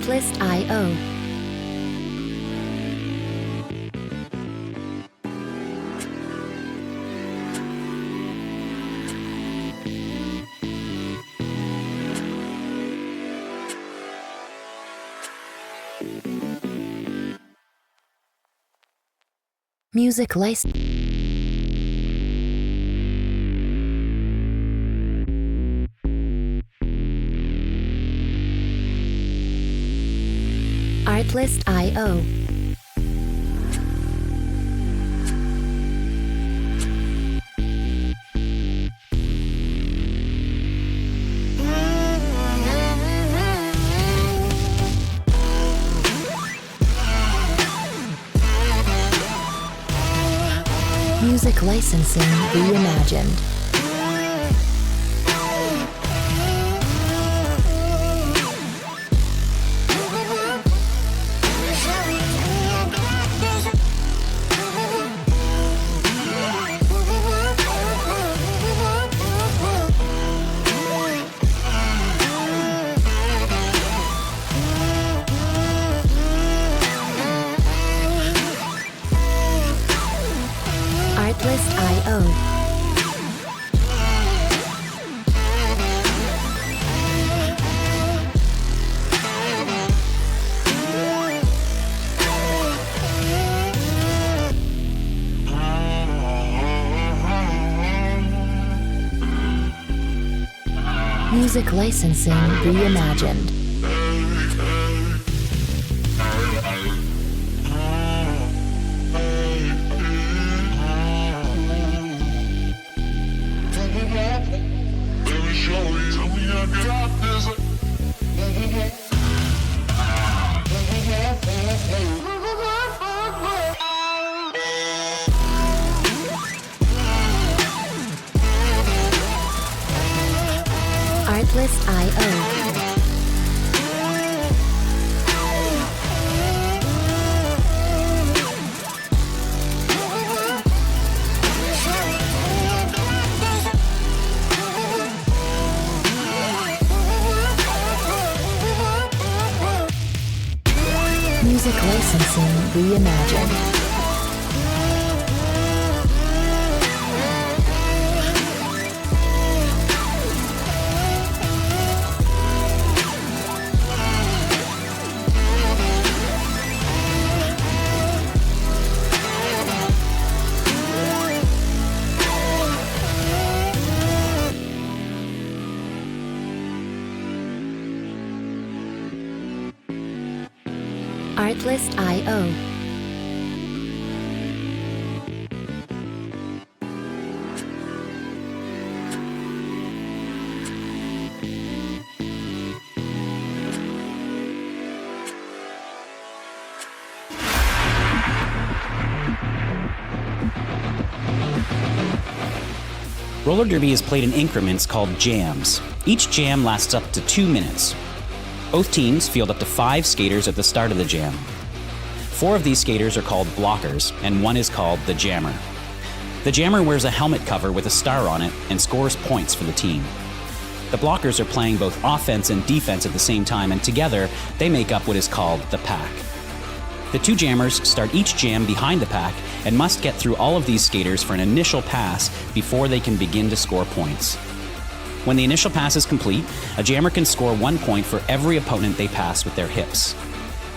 Artlist.io. Music license. Artlist.io. Music licensing reimagined. Artlist.io. Music licensing reimagined. Artlist.io. Music licensing reimagined. Artlist.io. Roller derby is played in increments called jams. Each jam lasts up to 2 minutes. Both teams field up to 5 skaters at the start of the jam. 4 of these skaters are called blockers, and 1 is called the jammer. The jammer wears a helmet cover with a star on it and scores points for the team. The blockers are playing both offense and defense at the same time, and together they make up what is called the pack. The 2 jammers start each jam behind the pack and must get through all of these skaters for an initial pass before they can begin to score points. When the initial pass is complete, a jammer can score 1 point for every opponent they pass with their hips.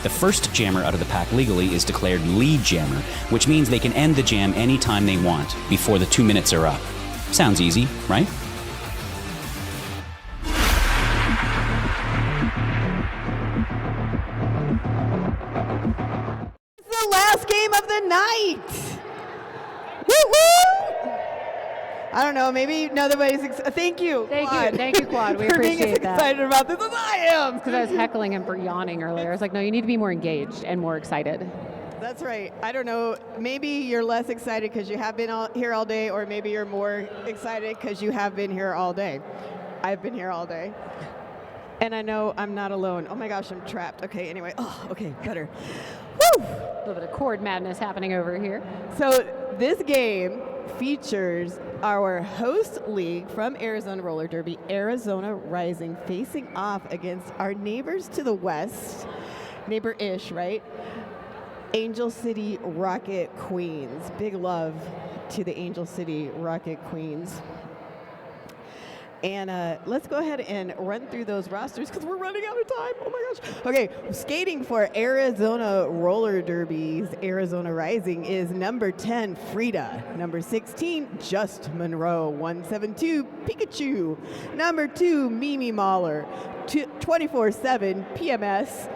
The first jammer out of the pack legally is declared lead jammer, which means they can end the jam anytime they want before the 2 minutes are up. Sounds easy, right? It's the last game of the night. Woo-woo! I don't know, maybe nobody's thank you, Quad. Thank you, Quad. We for being appreciate as that. excited about this as I am. Because I was heckling him for yawning earlier. I was like, no, you need to be more engaged and more excited. That's right. I don't know, maybe you're less excited because you have been here all day, or maybe you're more excited because you have been here all day. I've been here all day. And I know I'm not alone. Oh my gosh, I'm trapped. Okay, anyway. Oh, okay, better. Woo! A little bit of chord madness happening over here. So this game features our host league from Arizona Roller Derby, Arizona Rising, facing off against our neighbors to the west, neighbor-ish, right? Angel City Rocket Queens. Big love to the Angel City Rocket Queens. And let's go ahead and run through those rosters because we're running out of time. Oh my gosh. Okay, skating for Arizona Roller Derby's Arizona Rising is number 10, Frida. Number 16, Just Monroe. 172, Pikachu. Number 2, Mimi Mahler. 24/7, PMS.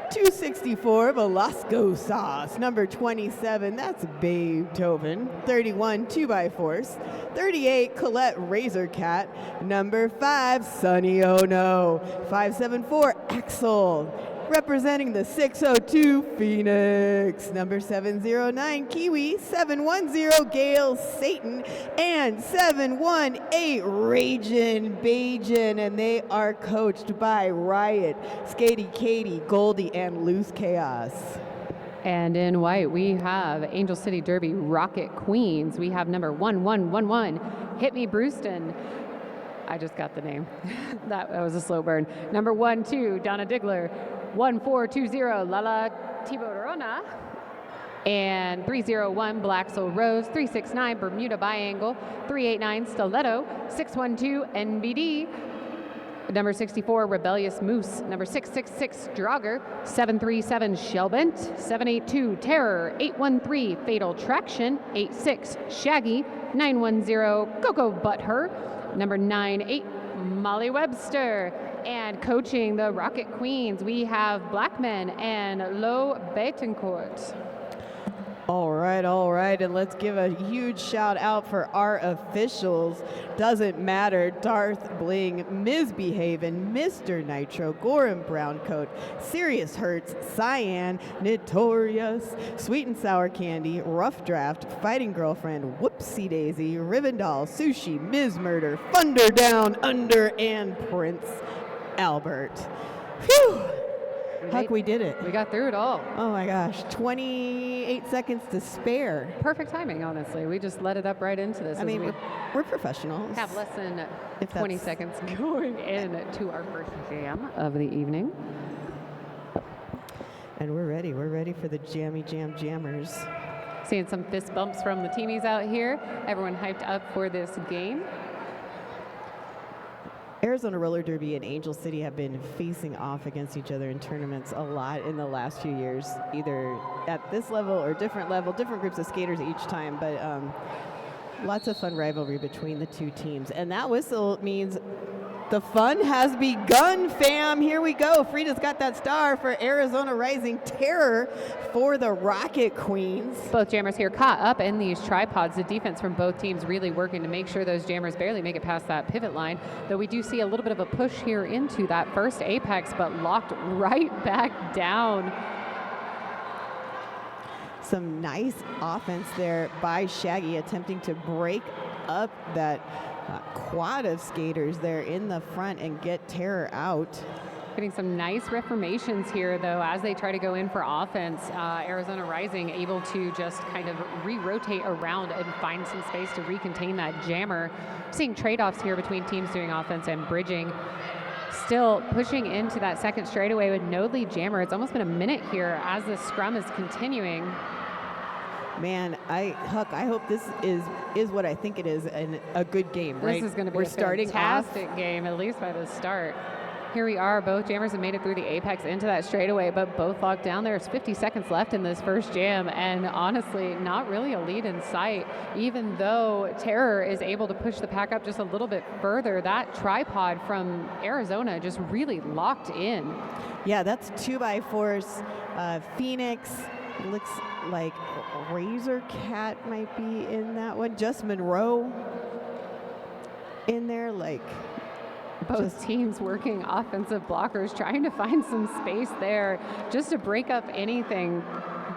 264, Velasco Sauce. Number 27, that's Beethoven. 31, 2x4. 38, Colette Razorcat. Number 5, Sunny Oh No. 574, Axel. Representing the 602 Phoenix. Number 709, Kiwi. 710, Gail Satan. And 718, Ragin Bajan. And they are coached by Riot, Skatey Katie, Goldie, and Loose Chaos. And in white, we have Angel City Derby Rocket Queens. We have number 1111, Hit Me Brewston. I just got the name. that was a slow burn. Number 12, Donna Diggler. 1420, Lala Tiburona. And 301, Black Soul Rose. 369, Bermuda Biangle. 389, Stiletto. 612, NBD. Number 64, Rebellious Moose. Number 666, Draugr. 737, Shellbent. 782, Terror. 813, Fatal Traction. 86, Shaggy. 910, Coco Butthur. Number 98, Molly Webster. And coaching the Rocket Queens, we have Blackman and Lo Betancourt. All right, and let's give a huge shout out for our officials. Doesn't matter, Darth Bling, Ms. Behaven, Mr. Nitro, Gorham Browncoat, Serious Hurts, Cyan, Notorious, Sweet and Sour Candy, Rough Draft, Fighting Girlfriend, Whoopsie Daisy, Rivendell, Sushi, Ms. Murder, Thunder Down, Under, and Prince Albert. Phew! Huck, we did it. We got through it all. Oh my gosh, 28 seconds to spare. Perfect timing, honestly. We just let it up right into this. I mean, we're professionals. Have less than 20 seconds going into our first jam of the evening. And we're ready. We're ready for the Jammy Jam Jammers. Seeing some fist bumps from the teamies out here. Everyone hyped up for this game. Arizona Roller Derby and Angel City have been facing off against each other in tournaments a lot in the last few years, either at this level or different groups of skaters each time, but lots of fun rivalry between the two teams. And that whistle means the fun has begun, fam. Here we go. Frida's got that star for Arizona Rising, Terror for the Rocket Queens. Both jammers here caught up in these tripods. The defense from both teams really working to make sure those jammers barely make it past that pivot line. Though we do see a little bit of a push here into that first apex, but locked right back down. Some nice offense there by Shaggy, attempting to break up that quad of skaters there in the front and get Terror out. Getting some nice reformations here, though, as they try to go in for offense. Arizona Rising able to just kind of re-rotate around and find some space to recontain that jammer. Seeing trade-offs here between teams doing offense and bridging. Still pushing into that second straightaway with no lead jammer. It's almost been a minute here as the scrum is continuing. Man, Huck, I hope this is what I think it is, and a good game, right? This is going to be a fantastic game, at least by the start. Here we are. Both jammers have made it through the apex into that straightaway, but both locked down. There's 50 seconds left in this first jam, and honestly, not really a lead in sight. Even though Terror is able to push the pack up just a little bit further, that tripod from Arizona just really locked in. Yeah, that's 2x4s. Phoenix, looks like Razor Cat might be in that one. Just Monroe in there, like Both teams working offensive blockers, trying to find some space there just to break up anything.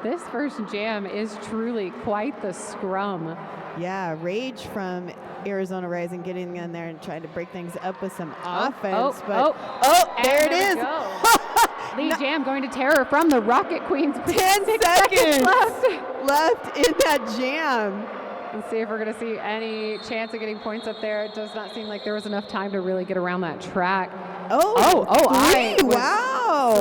This first jam is truly quite the scrum. Yeah, Rage from Arizona Rising getting in there and trying to break things up with some offense. There it is. Lead jam going to terror from the Rocket Queens. 10 seconds left in that jam. Let's see if we're going to see any chance of getting points up there. It does not seem like there was enough time to really get around that track. I was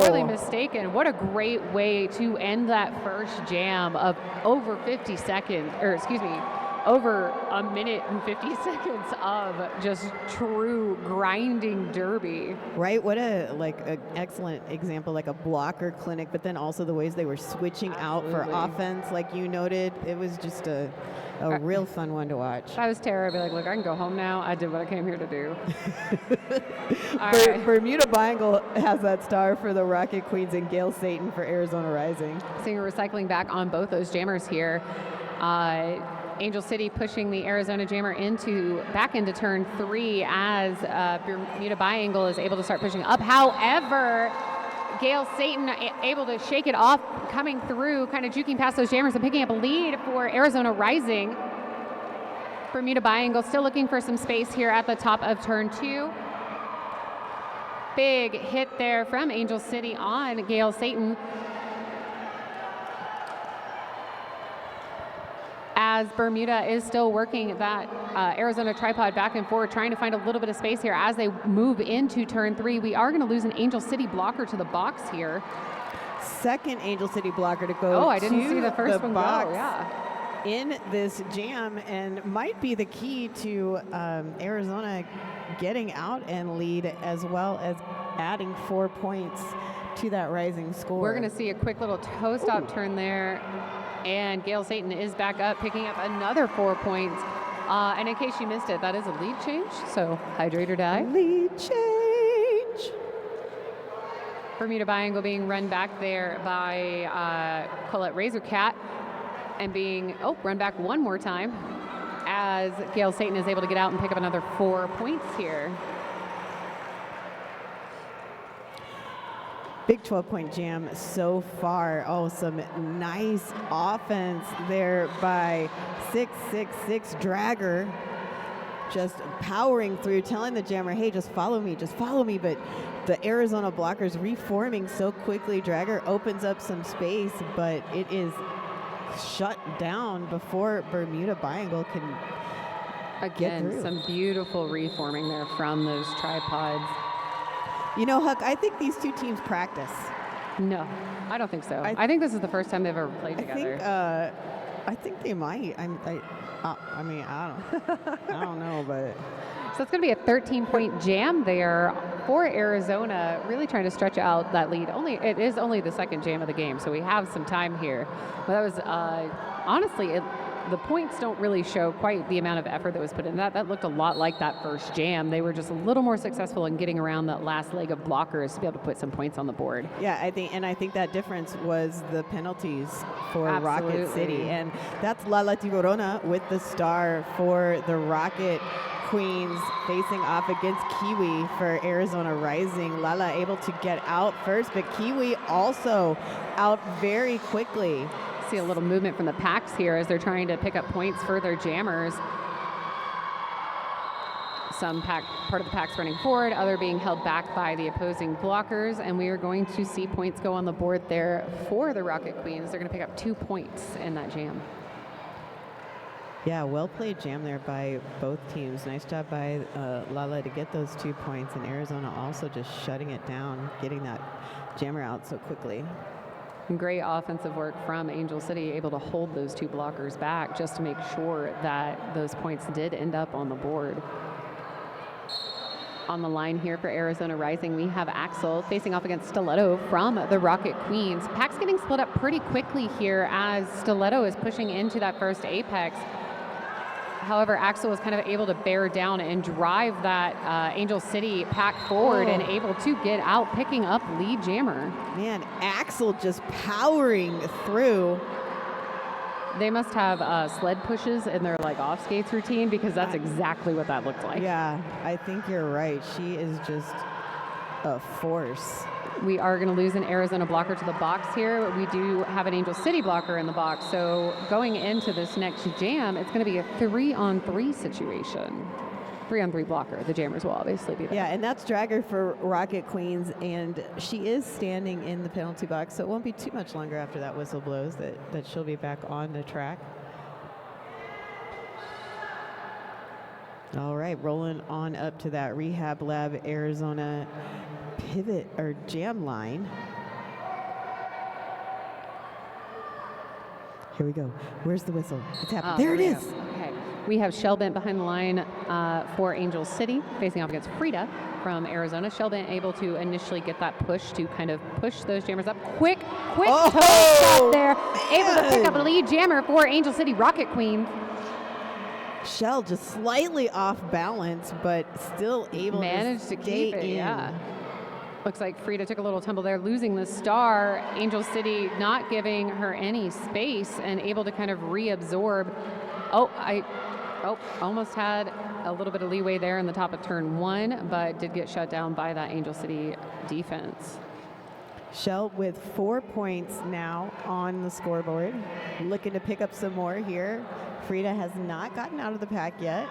sorely mistaken. What a great way to end that first jam of over 50 seconds, or excuse me, over a minute and 50 seconds of just true grinding derby. Right, what an excellent example, like a blocker clinic, but then also the ways they were switching out for offense, like you noted. It was just a real fun one to watch. If I was Tara, I'd be like, look, I can go home now. I did what I came here to do. Bermuda Biangle has that star for the Rocket Queens and Gail Satan for Arizona Rising. Seeing a recycling back on both those jammers here. Angel City pushing the Arizona jammer back into turn 3 as Bermuda Biangle is able to start pushing up. However, Gail Satan able to shake it off, coming through, kind of juking past those jammers and picking up a lead for Arizona Rising. Bermuda Biangle still looking for some space here at the top of turn 2. Big hit there from Angel City on Gail Satan. As Bermuda is still working that Arizona tripod back and forward, trying to find a little bit of space here as they move into turn 3. We are going to lose an Angel City blocker to the box here. Second Angel City blocker to go. I didn't see the first one box go. Yeah. In this jam, and might be the key to Arizona getting out and lead, as well as adding 4 points to that Rising score. We're going to see a quick little toe stop turn there. And Gail Satan is back up, picking up another 4 points. And in case you missed it, that is a lead change. So hydrate or die. Lead change. Bermuda Biangle being run back there by Colette Razorcat and being run back one more time as Gail Satan is able to get out and pick up another 4 points here. Big 12-point jam so far. Some nice offense there by 666 Dragger. Just powering through, telling the jammer, hey, just follow me. But the Arizona blockers reforming so quickly. Dragger opens up some space, but it is shut down before Bermuda Biangle can get through. Some beautiful reforming there from those tripods. You know, Huck, I think these two teams practice. No, I don't think so. I think this is the first time they've ever played together. I think they might. I don't know, but. So it's going to be a 13-point jam there for Arizona, really trying to stretch out that lead. It is only the second jam of the game, so we have some time here. But that was, honestly, the points don't really show quite the amount of effort that was put in that. That looked a lot like that first jam. They were just a little more successful in getting around that last leg of blockers to be able to put some points on the board. Yeah, I think that difference was the penalties for Rocket City. And that's Lala Tiburona with the star for the Rocket Queens, facing off against Kiwi for Arizona Rising. Lala able to get out first, but Kiwi also out very quickly. See a little movement from the packs here as they're trying to pick up points for their jammers. Some part of the packs running forward, other being held back by the opposing blockers, and we are going to see points go on the board there for the Rocket Queens. They're going to pick up 2 points in that jam. Yeah, well played jam there by both teams. Nice job by Lala to get those 2 points, and Arizona also just shutting it down, getting that jammer out so quickly. Great offensive work from Angel City, able to hold those 2 blockers back just to make sure that those points did end up on the board. On the line here for Arizona Rising, we have Axel facing off against Stiletto from the Rocket Queens. Packs getting split up pretty quickly here as Stiletto is pushing into that first apex. However, Axel was kind of able to bear down and drive that Angel City pack forward and able to get out, picking up lead jammer. Man, Axel just powering through. They must have sled pushes in their like off skates routine, because that's exactly what that looked like. Yeah, I think you're right. She is just a force. We are going to lose an Arizona blocker to the box here. We do have an Angel City blocker in the box. So going into this next jam, it's going to be a 3-on-3 situation. 3-on-3 blocker. The jammers will obviously be there. Yeah, and that's dragger for Rocket Queens, and she is standing in the penalty box, so it won't be too much longer after that whistle blows that she'll be back on the track. All right, rolling on up to that Rehab Lab Arizona pivot or jam line. Here we go. Where's the whistle? It's happening. There it is. Okay. We have Shell Bent behind the line for Angel City, facing off against Frida from Arizona. Shell Bent able to initially get that push to kind of push those jammers up. Quick toe shot there. Able to pick up a lead jammer for Angel City Rocket Queen. Shell just slightly off balance, but still able Managed to stay keep it, in. yeah. Looks like Frida took a little tumble there, losing the star. Angel City not giving her any space and able to kind of reabsorb. Almost had a little bit of leeway there in the top of turn 1, but did get shut down by that Angel City defense. Shell with 4 points now on the scoreboard. Looking to pick up some more here. Frida has not gotten out of the pack yet.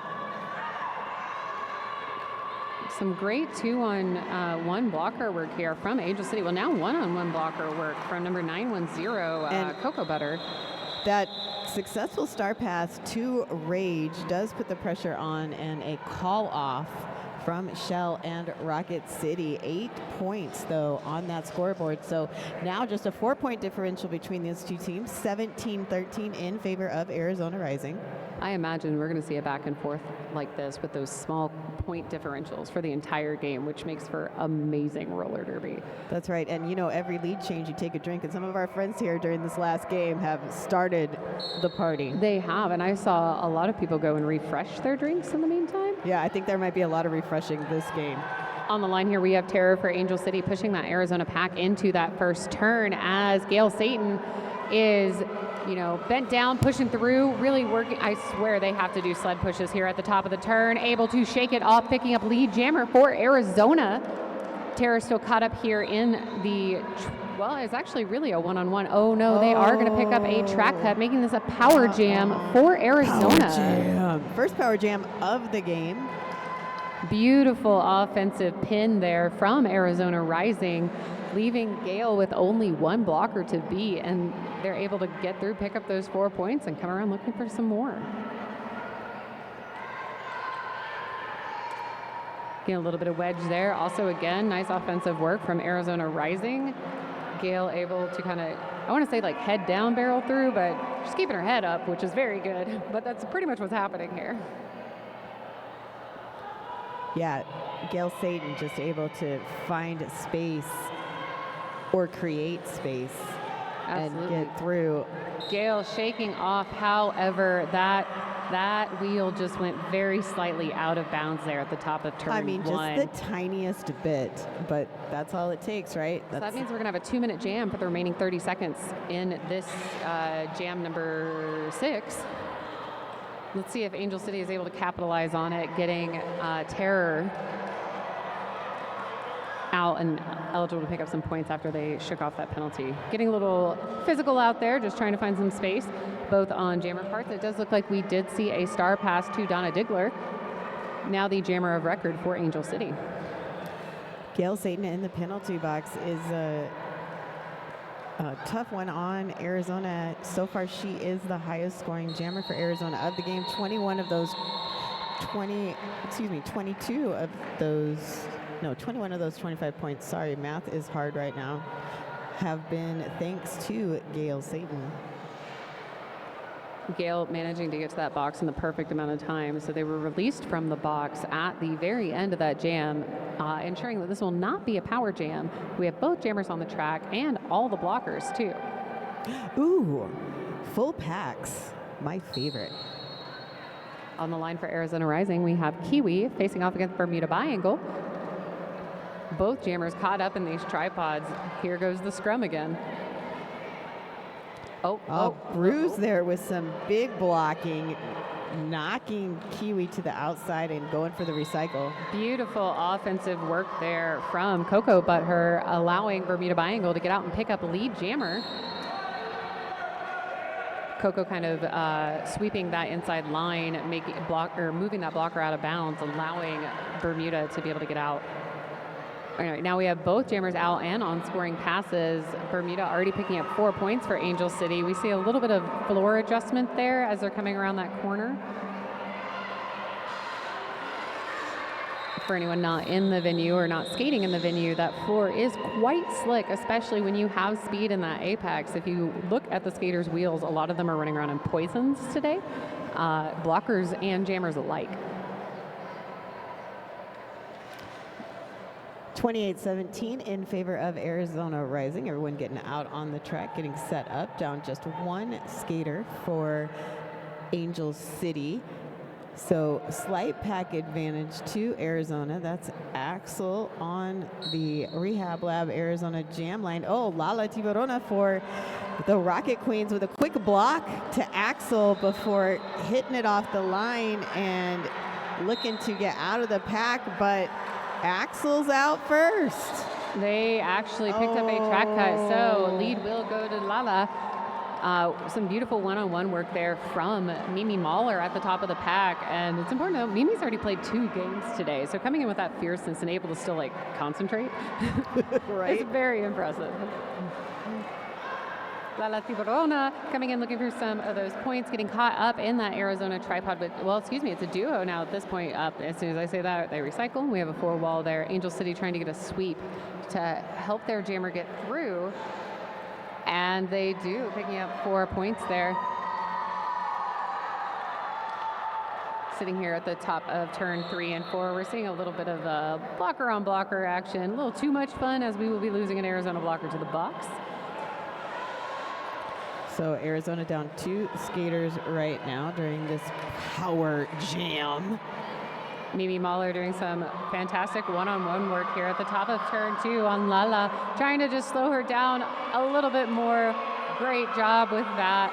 Some great 2-on-1 blocker work here from Angel City. Well, now 1-on-1 blocker work from number 910, Cocoa Butter. That successful star pass to Rage does put the pressure on, and a call off from Shell and Rocket City. 8 points, though, on that scoreboard. So now just a 4-point differential between these two teams, 17-13 in favor of Arizona Rising. I imagine we're going to see a back and forth like this with those small point differentials for the entire game, which makes for amazing roller derby. That's right. And, you know, every lead change, you take a drink. And some of our friends here during this last game have started the party. They have. And I saw a lot of people go and refresh their drinks in the meantime. Yeah, I think there might be a lot of refreshing this game. On the line here, we have Terror for Angel City pushing that Arizona pack into that first turn as Gail Satan is, you know, bent down, pushing through, really working. I swear they have to do sled pushes here at the top of the turn, able to shake it off, picking up lead jammer for Arizona. Terror still caught up here in the, well, it's actually really a 1-on-1. Oh no, they are going to pick up a track cut, making this a power jam for Arizona. Power jam. First power jam of the game. Beautiful offensive pin there from Arizona Rising, leaving Gale with only 1 blocker to beat, and they're able to get through, pick up those 4 points, and come around looking for some more. Getting a little bit of wedge there. Also, again, nice offensive work from Arizona Rising. Gale able to kind of, I want to say like head down barrel through, but just keeping her head up, which is very good. But that's pretty much what's happening here. Yeah, Gail Satan just able to find space or create space. Absolutely. And get through. Gale shaking off, however, that wheel just went very slightly out of bounds there at the top of turn 1. I mean, just the tiniest bit, but that's all it takes, right? So that means we're going to have a 2-minute jam for the remaining 30 seconds in this jam number 6. Let's see if Angel City is able to capitalize on it, getting Terror out and eligible to pick up some points after they shook off that penalty. Getting a little physical out there, just trying to find some space, both on jammer parts. It does look like we did see a star pass to Donna Diggler, now the jammer of record for Angel City. Gail Satan in the penalty box is a tough one on Arizona. So far, she is the highest scoring jammer for Arizona of the game. 21 of those 21 of those 25 points, sorry, math is hard right now, have been thanks to Gail Satan. Gale managing to get to that box in the perfect amount of time. So they were released from the box at the very end of that jam, ensuring that this will not be a power jam. We have both jammers on the track and all the blockers too. Ooh, full packs, my favorite. On the line for Arizona Rising, we have Kiwi facing off against Bermuda Biangle. Both jammers caught up in these tripods. Here goes the scrum again. Bruce there with some big blocking, knocking Kiwi to the outside and going for the recycle. Beautiful offensive work there from Coco Butthur, allowing Bermuda Biangle to get out and pick up a lead jammer. Coco kind of sweeping that inside line, moving that blocker out of bounds, allowing Bermuda to be able to get out. All right, now we have both jammers out and on scoring passes. Bermuda already picking up 4 points for Angel City. We see a little bit of floor adjustment there as they're coming around that corner. For anyone not in the venue or not skating in the venue, that floor is quite slick, especially when you have speed in that apex. If you look at the skaters' wheels, a lot of them are running around in poisons today, blockers and jammers alike. 28-17 in favor of Arizona Rising. Everyone getting out on the track, getting set up. Down just one skater for Angel City. So slight pack advantage to Arizona. That's Axel on the Rehab Lab Arizona jam line. Oh, Lala Tiburona for the Rocket Queens with a quick block to Axel before hitting it off the line and looking to get out of the pack, but Axel's out first. They actually picked up a track cut, so lead will go to Lala. Some beautiful one-on-one work there from Mimi Mahler at the top of the pack. And it's important to note, Mimi's already played 2 games today. So coming in with that fierceness and able to still like concentrate, right? It's very impressive. Lala Tiburona coming in looking for some of those points, getting caught up in that Arizona tripod. But, well, excuse me, it's a duo now at this point up. As soon as I say that, they recycle. We have a 4-wall there. Angel City trying to get a sweep to help their jammer get through. And they do, picking up 4 points there. Sitting here at the top of turn 3 and 4, we're seeing a little bit of a blocker on blocker action. A little too much fun as we will be losing an Arizona blocker to the box. So Arizona down 2 skaters right now during this power jam. Mimi Mahler doing some fantastic one-on-one work here at the top of turn 2 on Lala, trying to just slow her down a little bit more. Great job with that.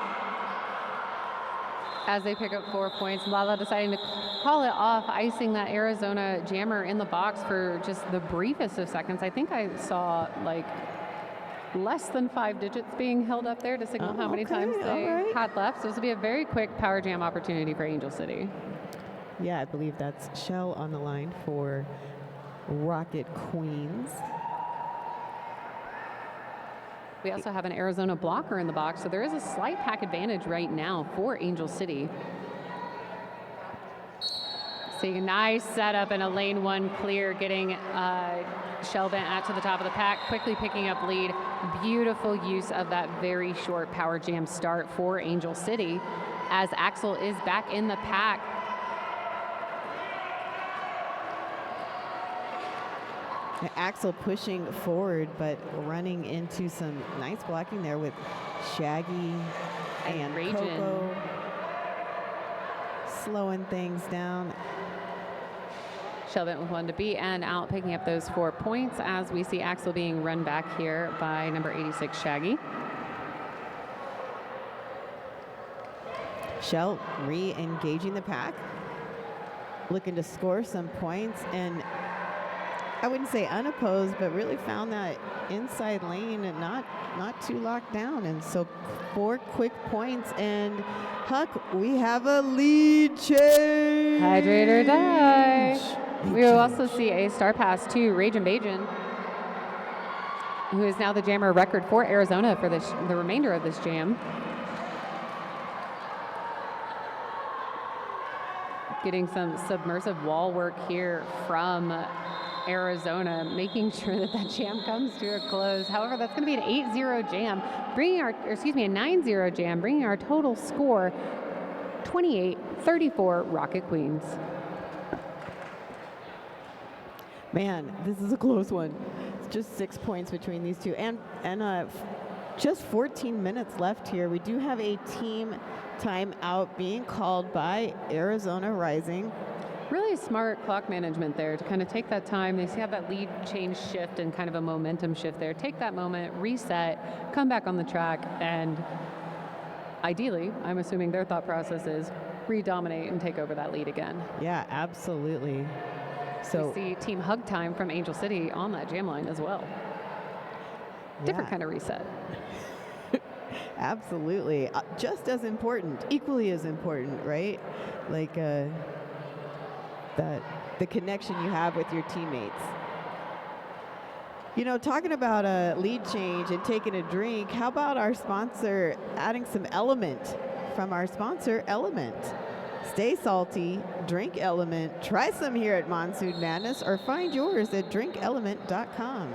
As they pick up 4 points, Lala deciding to call it off, icing that Arizona jammer in the box for just the briefest of seconds. I think I saw like less than 5 digits being held up there to signal how many times they had left. So this will be a very quick power jam opportunity for Angel City. Yeah, I believe that's Shell on the line for Rocket Queens. We also have an Arizona blocker in the box, so there is a slight pack advantage right now for Angel City. Seeing a nice setup and a lane 1 clear, getting Shell Bent out to the top of the pack, quickly picking up lead. Beautiful use of that very short power jam start for Angel City as Axel is back in the pack. Axel pushing forward, but running into some nice blocking there with Shaggy and Ragin. Coco. Slowing things down. Shelvin with 1 to beat and out, picking up those 4 points as we see Axel being run back here by number 86, Shaggy. Shell re-engaging the pack, looking to score some points, and I wouldn't say unopposed, but really found that inside lane and not too locked down. And so 4 quick points, and Huck, we have a lead change. Hydrate or die. We will also see a star pass to Ragin Bajin, who is now the jammer record for Arizona for the remainder of this jam. Getting some submersive wall work here from Arizona, making sure that that jam comes to a close. However, that's going to be an 8-0 jam, a 9-0 jam, bringing our total score 28-34 Rocket Queens. Man, this is a close one. It's just 6 points between these two, and just 14 minutes left here. We do have a team timeout being called by Arizona Rising. Really smart clock management there to kind of take that time. They have that lead change shift and kind of a momentum shift there. Take that moment, reset, come back on the track, and ideally, I'm assuming their thought process is redominate and take over that lead again. Yeah, absolutely. So We see Team Hug Time from Angel City on that jam line as well. Different yeah, kind of reset. absolutely. Just as important, equally as important, right? Like that the connection you have with your teammates. You know, talking about a lead change and taking a drink, how about our sponsor adding some element from our sponsor, Element? Stay salty, drink Element. Try some here at Monsoon Madness or find yours at drinkelement.com.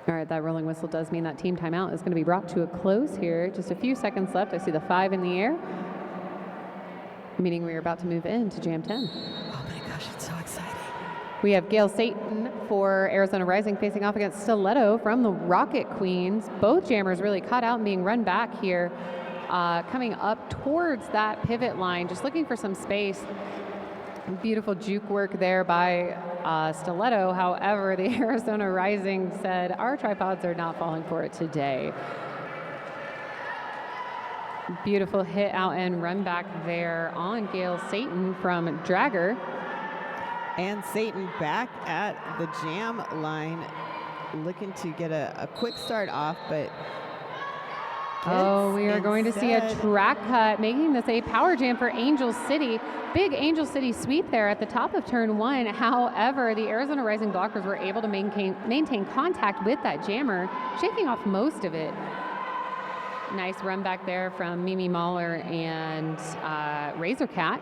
All right, that rolling whistle does mean that team timeout is going to be brought to a close here. Just a few seconds left. I see the 5 in the air, meaning we are about to move into Jam 10. Oh my gosh, it's so exciting. We have Gail Satan for Arizona Rising facing off against Stiletto from the Rocket Queens. Both jammers really caught out and being run back here, coming up towards that pivot line, just looking for some space. Beautiful juke work there by Stiletto. However, the Arizona Rising said, our tripods are not falling for it today. Beautiful hit out and run back there on Gail Satan from Dragger. And Satan back at the jam line, looking to get a quick start off, but oh, we are going to see a track cut, making this a power jam for Angel City. Big Angel City sweep there at the top of turn 1. However, the Arizona Rising blockers were able to maintain contact with that jammer, shaking off most of it. Nice run back there from Mimi Mahler and Razorcat.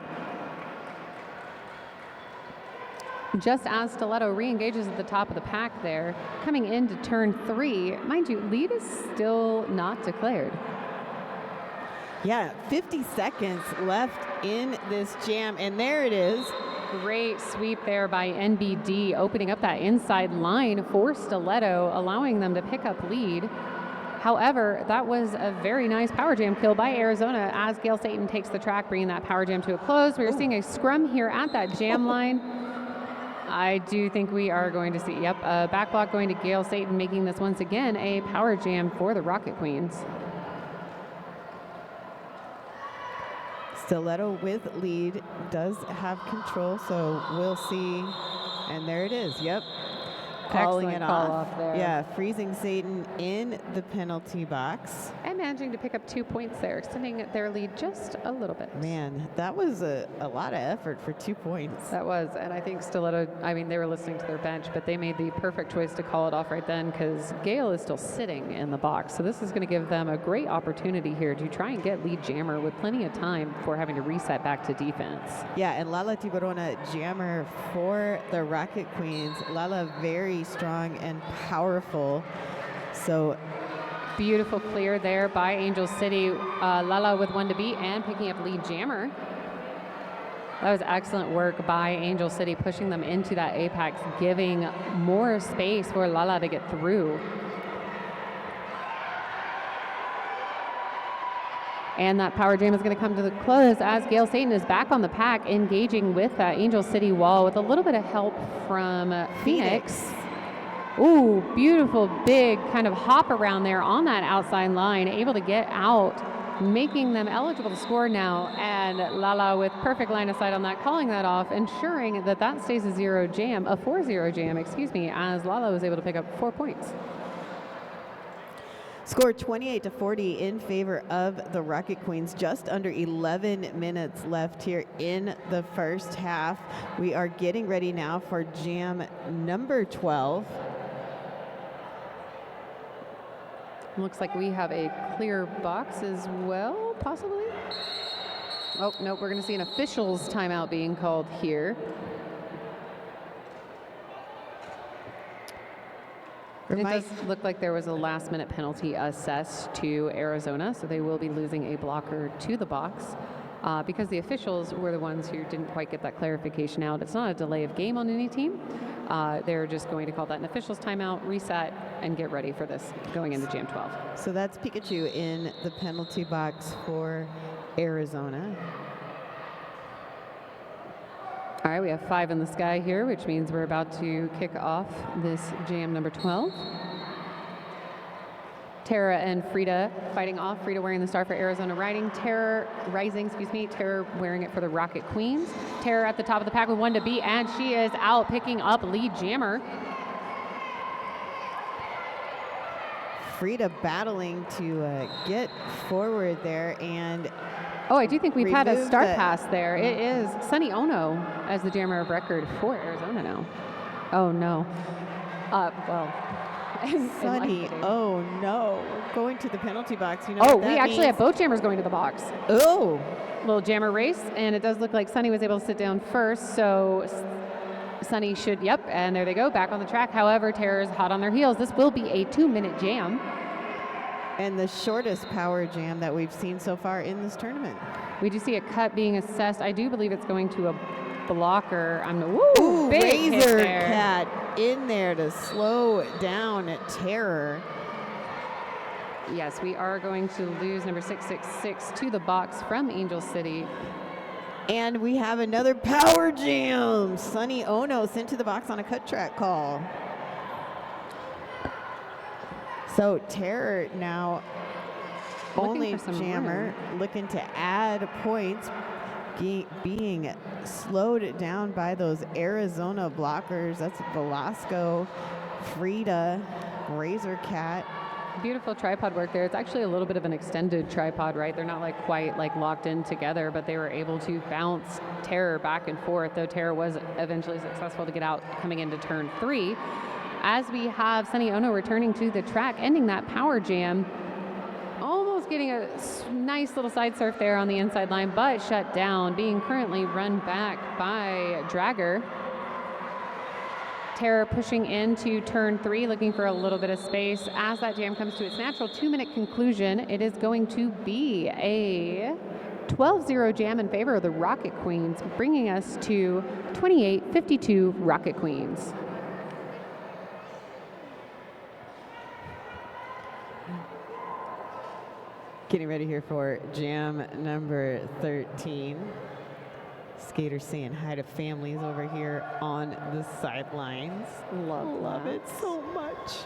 Just as Stiletto re-engages at the top of the pack there, coming into turn 3, mind you, lead is still not declared. Yeah, 50 seconds left in this jam, and there it is. Great sweep there by NBD, opening up that inside line for Stiletto, allowing them to pick up lead. However, that was a very nice power jam kill by Arizona as Gail Satan takes the track, bringing that power jam to a close. We are seeing a scrum here at that jam line. I do think we are going to see, yep, a back block going to Gail Satan, making this once again a power jam for the Rocket Queens. Stiletto with lead does have control, so we'll see. And there it is, yep. Calling Excellent it call off. off there. Yeah, freezing Satan in the penalty box. And managing to pick up 2 points there, extending their lead just a little bit. Man, that was a lot of effort for 2 points. That was, and I think Stiletto, I mean, they were listening to their bench, but they made the perfect choice to call it off right then because Gale is still sitting in the box. So this is going to give them a great opportunity here to try and get lead jammer with plenty of time before having to reset back to defense. Yeah, and Lala Tiburona jammer for the Rocket Queens. Lala very strong and powerful. So beautiful clear there by Angel City. Lala with 1 to beat and picking up lead jammer. That was excellent work by Angel City, pushing them into that apex, giving more space for Lala to get through. And that power jam is going to come to the close as Gail Satan is back on the pack, engaging with that Angel City wall with a little bit of help from Phoenix. Ooh, beautiful big kind of hop around there on that outside line, able to get out, making them eligible to score now. And Lala with perfect line of sight on that, calling that off, ensuring that that stays a 4-0 jam, excuse me, as Lala was able to pick up 4 points. Score 28-40 in favor of the Rocket Queens. Just under 11 minutes left here in the first half. We are getting ready now for jam number 12. Looks like we have a clear box as well, possibly. Oh, no, we're going to see an officials timeout being called here. It does look like there was a last-minute penalty assessed to Arizona, so they will be losing a blocker to the box because the officials were the ones who didn't quite get that clarification out. It's not a delay of game on any team. They're just going to call that an officials timeout, reset, and get ready for this going into Jam 12. So that's Pikachu in the penalty box for Arizona. All right, we have 5 in the sky here, which means we're about to kick off this jam number 12. Tara and Frida fighting off. Frida wearing the star for Arizona Rising. Tara wearing it for the Rocket Queens. Tara at the top of the pack with 1 to beat, and she is out picking up lead jammer. Frida battling to get forward there, and oh, I do think we've had a remove start the- pass there. It is Sunny Ono as the jammer of record for Arizona now. Oh no. Well. Sunny, oh no, going to the penalty box. You know Oh, what that we actually means? have both jammers going to the box. Oh, Little jammer race, and it does look like Sunny was able to sit down first, so Sunny should, yep, and there they go, back on the track. However, Tara's hot on their heels. This will be a 2-minute jam. and the shortest power jam that we've seen so far in this tournament. We do see a cut being assessed. I do believe it's going to a blocker. Ooh, big hit Razor there. Cat in there to slow down Terror. Yes, we are going to lose number 666 to the box from Angel City. And we have another power jam. Sunny Ono sent to the box on a cut track call. So Terror now Looking only for some jammer looking to add points, being slowed down by those Arizona blockers. That's Velasco, Frida, Razor Cat. Beautiful tripod work there. It's actually a little bit of an extended tripod, right? They're not like quite like locked in together, but they were able to bounce Terror back and forth, though Terror was eventually successful to get out coming into turn 3. As we have Sunny Ono returning to the track, ending that power jam, almost getting a nice little side surf there on the inside line, but shut down, being currently run back by Dragger. Terror pushing into turn 3, looking for a little bit of space. As that jam comes to its natural 2-minute conclusion, it is going to be a 12-0 jam in favor of the Rocket Queens, bringing us to 28-52 Rocket Queens. Getting ready here for jam number 13. Skaters saying hi to families over here on the sidelines. Love it so much.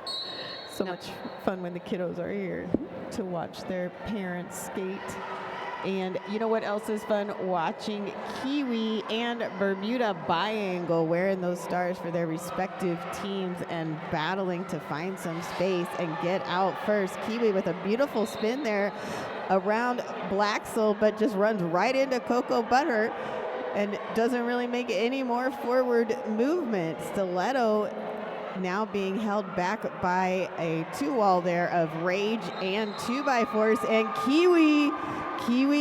So much fun when the kiddos are here to watch their parents skate. And you know what else is fun? Watching Kiwi and Bermuda Biangle wearing those stars for their respective teams and battling to find some space and get out first. Kiwi with a beautiful spin there around Blacksell, but just runs right into Cocoa Butter and doesn't really make any more forward movement. Stiletto now being held back by a 2-wall there of Rage and 2x4s, and Kiwi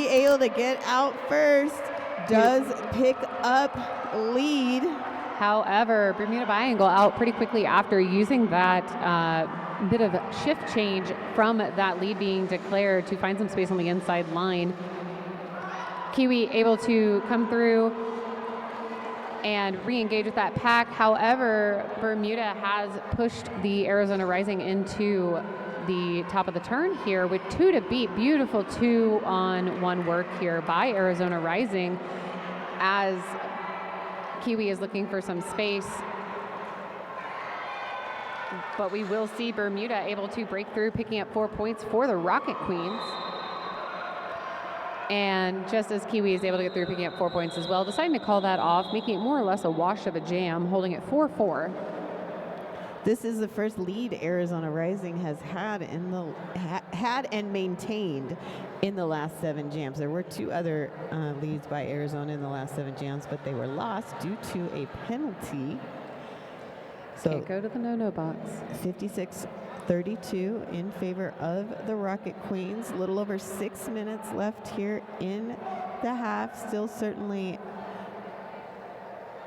able to get out first, does pick up lead. However, Bermuda Biangle out pretty quickly after using that bit of shift change from that lead being declared to find some space on the inside line. Kiwi able to come through and re-engage with that pack. However, Bermuda has pushed the Arizona Rising into the top of the turn here with 2 to beat. Beautiful 2-on-1 work here by Arizona Rising as Kiwi is looking for some space. But we will see Bermuda able to break through, picking up 4 points for the Rocket Queens. And just as Kiwi is able to get through, picking up 4 points as well, deciding to call that off, making it more or less a wash of a jam, holding it 4-4. This is the first lead Arizona Rising has had and maintained in the last 7 jams. There were 2 other leads by Arizona in the last 7 jams, but they were lost due to a penalty. So Can't go to the no-no box. 56-32 in favor of the Rocket Queens. A little over 6 minutes left here in the half. Still certainly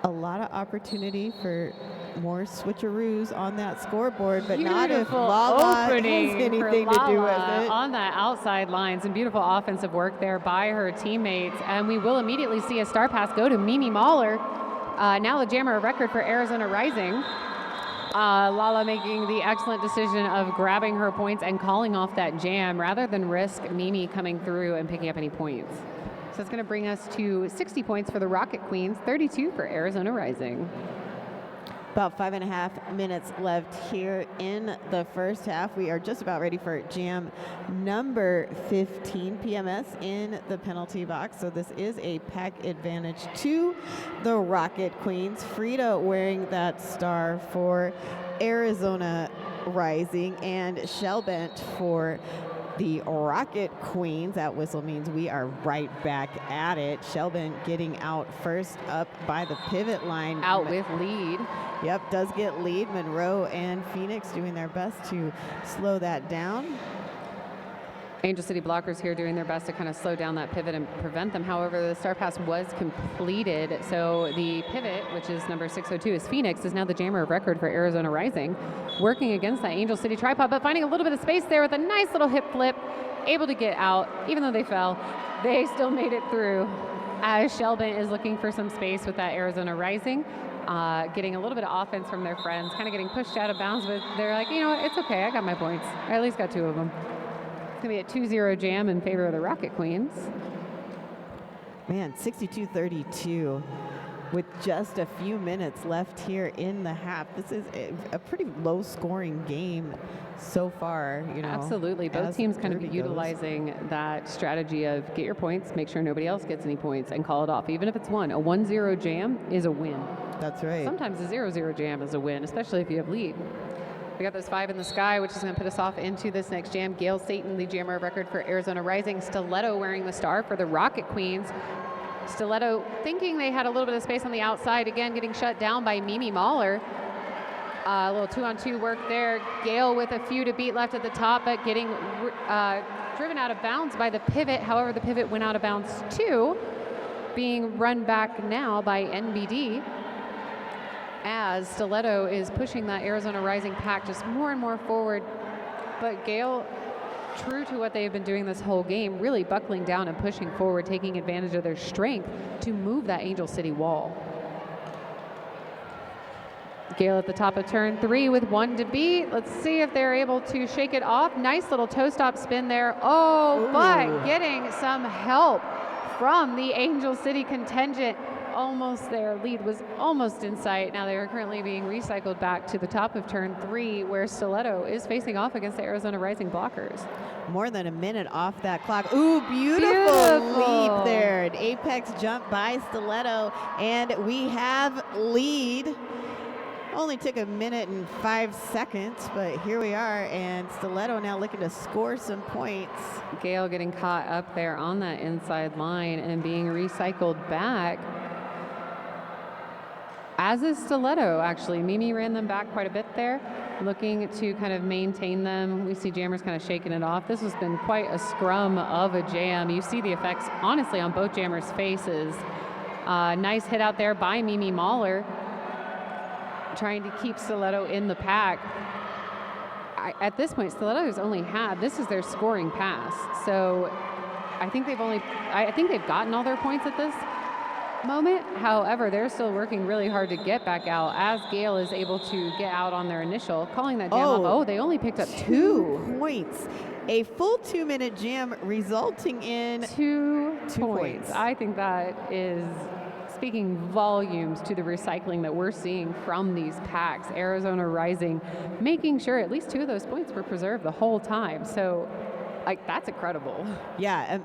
a lot of opportunity for more switcheroos on that scoreboard, but not if Lala has anything to do with it. On that outside line, some beautiful offensive work there by her teammates, and we will immediately see a star pass go to Mimi Mahler, now the jammer of record for Arizona Rising. Lala making the excellent decision of grabbing her points and calling off that jam rather than risk Mimi coming through and picking up any points. So it's going to bring us to 60 points for the Rocket Queens, 32 for Arizona Rising. About 5.5 minutes left here in the first half. We are just about ready for jam number 15 PMS in the penalty box. So this is a pack advantage to the Rocket Queens. Frida wearing that star for Arizona Rising, and Shellbent for the Rocket Queens. That whistle means we are right back at it. Shellbent getting out first up by the pivot line. Out with lead. Yep, does get lead. Monroe and Phoenix doing their best to slow that down. Angel City blockers here doing their best to kind of slow down that pivot and prevent them. However, the star pass was completed. So the pivot, which is number 602, is Phoenix, is now the jammer of record for Arizona Rising. Working against that Angel City tripod, but finding a little bit of space there with a nice little hip flip. Able to get out, even though they fell, they still made it through. As Shellbent is looking for some space with that Arizona Rising. Getting a little bit of offense from their friends, kind of getting pushed out of bounds, but they're like, you know what, it's okay, I got my points. I at least got 2 of them. It's going to be a 2-0 jam in favor of the Rocket Queens. Man, 62-32 with just a few minutes left here in the half. This is a pretty low scoring game so far, you know. Absolutely. Both teams kind of utilizing that strategy of get your points, make sure nobody else gets any points, and call it off. Even if it's one, a 1-0 jam is a win. That's right. Sometimes a 0-0 jam is a win, especially if you have lead. We got those 5 in the sky, which is going to put us off into this next jam. Gail Satan, the jammer of record for Arizona Rising. Stiletto wearing the star for the Rocket Queens. Stiletto thinking they had a little bit of space on the outside. Again, getting shut down by Mimi Mahler. A little 2-on-2 work there. Gail with a few to beat left at the top, but getting driven out of bounds by the pivot. However, the pivot went out of bounds too, being run back now by NBD. As Stiletto is pushing that Arizona Rising pack just more and more forward. But Gail, true to what they've been doing this whole game, really buckling down and pushing forward, taking advantage of their strength to move that Angel City wall. Gail at the top of turn 3 with 1 to beat. Let's see if they're able to shake it off. Nice little toe stop spin there. Oh, ooh, but getting some help from the Angel City contingent. Almost there. Lead was almost in sight. Now they are currently being recycled back to the top of turn 3, where Stiletto is facing off against the Arizona Rising blockers. More than a minute off that clock. Ooh, beautiful lead there. An apex jump by Stiletto, and we have lead. Only took a minute and 5 seconds, but here we are, and Stiletto now looking to score some points. Gail getting caught up there on that inside line and being recycled back. As is Stiletto, actually. Mimi ran them back quite a bit there, looking to kind of maintain them. We see jammers kind of shaking it off. This has been quite a scrum of a jam. You see the effects, honestly, on both jammers' faces. Nice hit out there by Mimi Mahler, trying to keep Stiletto in the pack. At this point, Stiletto's only had, this is their scoring pass. So I think they've gotten all their points at this moment. However, they're still working really hard to get back out as Gail is able to get out on their initial, calling that jam off. Oh, they only picked up 2 points. A full 2-minute jam resulting in 2 points. I think that is speaking volumes to the recycling that we're seeing from these packs. Arizona Rising making sure at least 2 of those points were preserved the whole time. So, like, that's incredible. Yeah,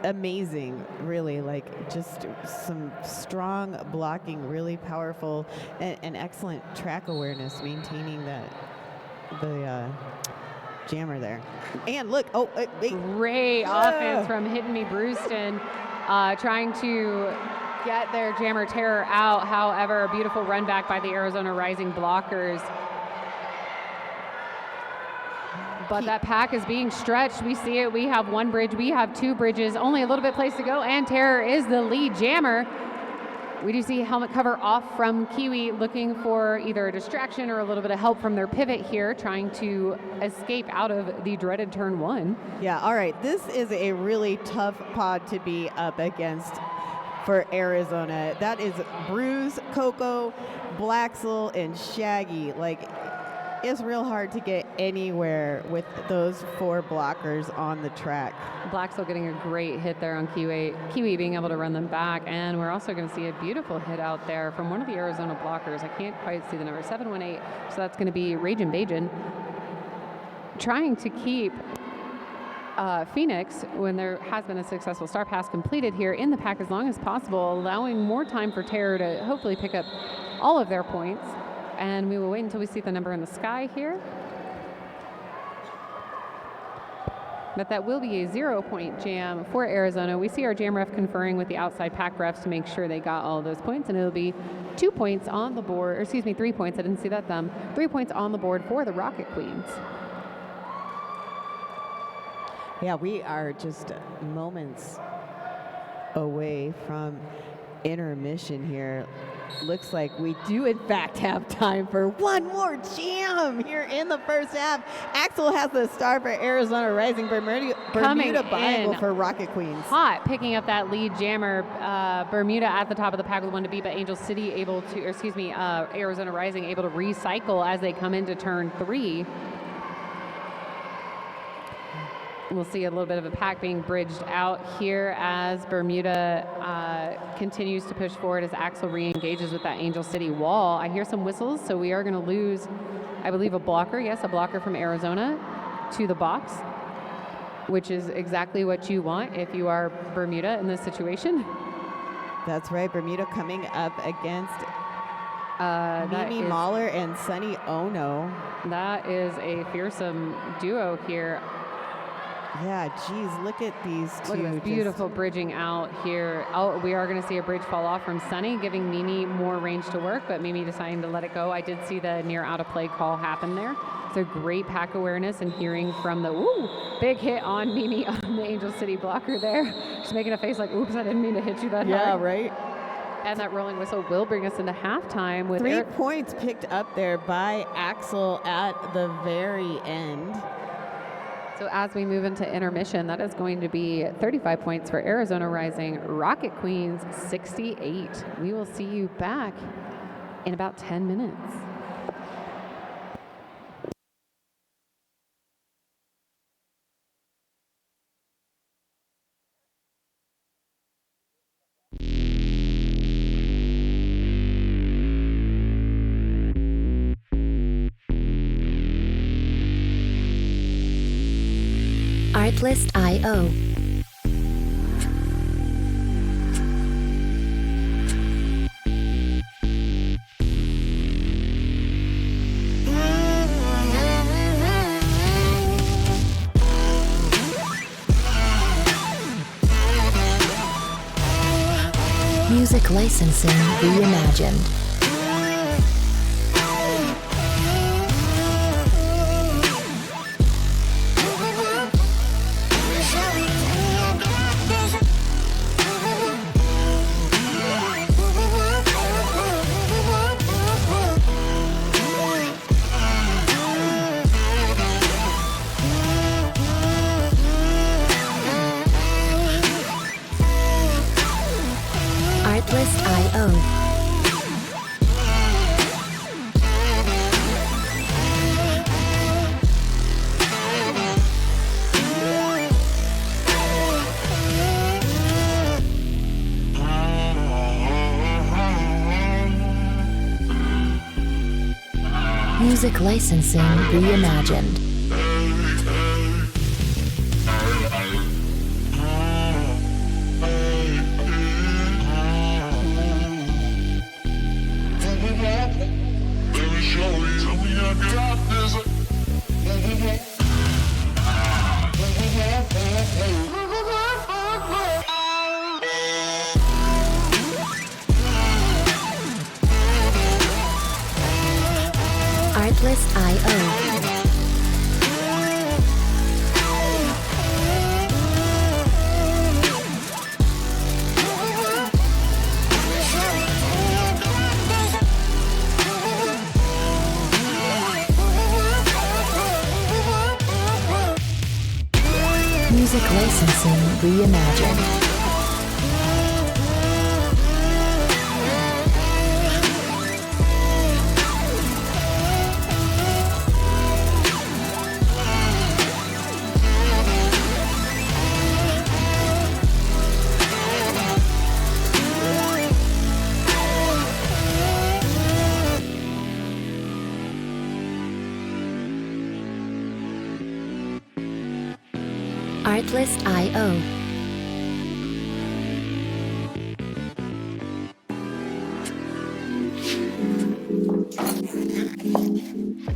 amazing, really. Like, just some strong blocking, really powerful, and excellent track awareness, maintaining the jammer there. And look, great offense from Hit Me Brewston, trying to get their jammer terror out. However, a beautiful run back by the Arizona Rising blockers. But that pack is being stretched. We see it. We have 1 bridge. We have 2 bridges. Only a little bit place to go. And Terror is the lead jammer. We do see helmet cover off from Kiwi, looking for either a distraction or a little bit of help from their pivot here, trying to escape out of the dreaded turn 1. Yeah, all right. This is a really tough pod to be up against for Arizona. That is Bruce, Coco, Blaxel, and Shaggy. Like, It's real hard to get anywhere with those 4 blockers on the track. Blacksville getting a great hit there on Kiwi being able to run them back. And we're also going to see a beautiful hit out there from one of the Arizona blockers. I can't quite see the number, 718. So that's going to be Ragin' Bajin trying to keep Phoenix, when there has been a successful star pass completed here, in the pack as long as possible, allowing more time for Terror to hopefully pick up all of their points. And we will wait until we see the number in the sky here. But that will be a 0-point jam for Arizona. We see our jam ref conferring with the outside pack refs to make sure they got all of those points, and it'll be 2 points on the board, or excuse me, 3 points. I didn't see that thumb. 3 points on the board for the Rocket Queens. Yeah, we are just moments away from intermission here. Looks like we do in fact have time for one more jam here in the first half. Axel has the star for Arizona Rising, Bermuda Bible for Rocket Queens. Hot, picking up that lead jammer. Bermuda at the top of the pack with 1 to beat, but Angel City able to, or excuse me, Arizona Rising able to recycle as they come into turn 3. We'll see a little bit of a pack being bridged out here as Bermuda continues to push forward as Axel re-engages with that Angel City wall. I hear some whistles, so we are going to lose, I believe, a blocker. Yes, a blocker from Arizona to the box, which is exactly what you want if you are Bermuda in this situation. That's right, Bermuda coming up against Mimi Mahler and Sunny Ono. That is a fearsome duo here. Yeah, geez, look at these two. Look at this beautiful bridging out here. Oh, we are going to see a bridge fall off from Sunny, giving Mimi more range to work, but Mimi deciding to let it go. I did see the near out of play call happen there. So great pack awareness and hearing from the big hit on Mimi on the Angel City blocker there. She's making a face like, oops, I didn't mean to hit you that hard. Yeah, right. And that rolling whistle will bring us into halftime with 3 points picked up there by Axel at the very end. So as we move into intermission, that is going to be 35 points for Arizona Rising, Rocket Queens 68. We will see you back in about 10 minutes. Artlist.io. Music licensing reimagined. Artlist.io. Music licensing reimagined. Artlist.io. Music licensing reimagined. Artlist.io.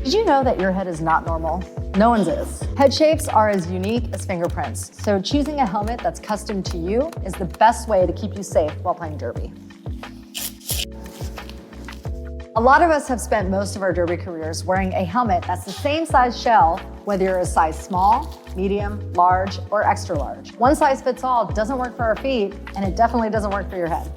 Did you know that your head is not normal? No one's is. Head shapes are as unique as fingerprints, so choosing a helmet that's custom to you is the best way to keep you safe while playing derby. A lot of us have spent most of our derby careers wearing a helmet that's the same size shell, whether you're a size small, medium, large, or extra large. One size fits all doesn't work for our feet, and it definitely doesn't work for your head.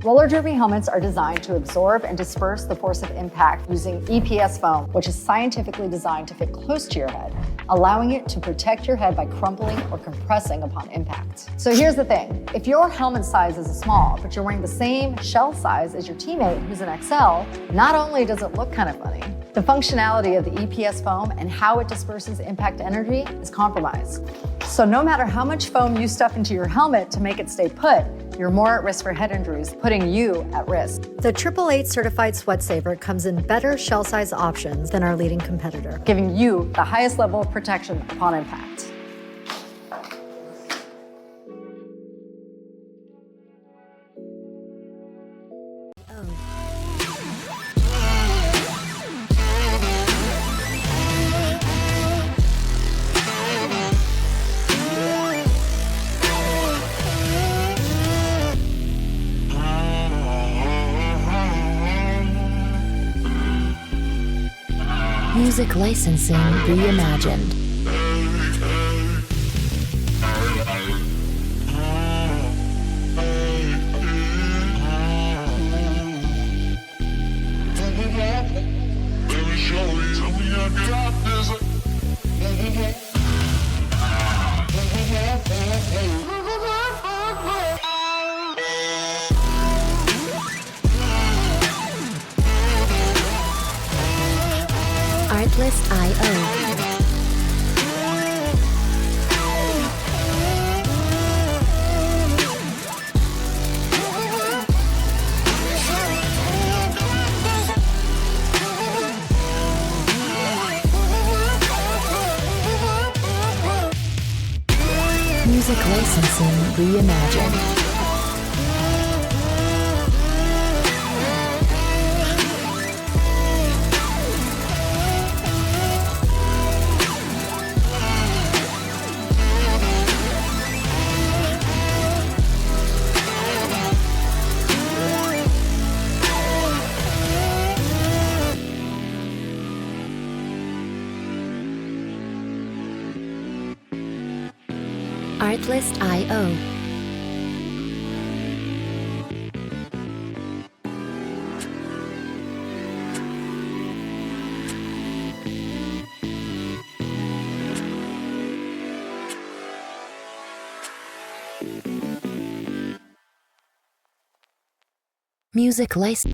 Roller derby helmets are designed to absorb and disperse the force of impact using EPS foam, which is scientifically designed to fit close to your head, allowing it to protect your head by crumpling or compressing upon impact. So here's the thing. If your helmet size is a small, but you're wearing the same shell size as your teammate who's an XL, not only does it look kind of funny, the functionality of the EPS foam and how it disperses impact energy is compromised. So no matter how much foam you stuff into your helmet to make it stay put, you're more at risk for head injuries, putting you at risk. The 888 certified Sweat Saver comes in better shell size options than our leading competitor, Giving you the highest level of protection upon impact. Music licensing reimagined. Artlist.io. Music licensing reimagined. Artlist.io. Music license.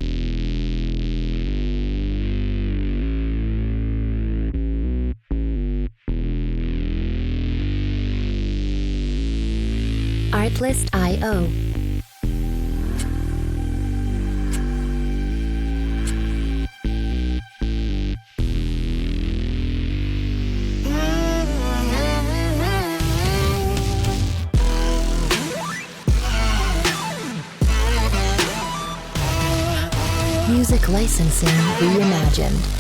Artlist.io. Music licensing reimagined.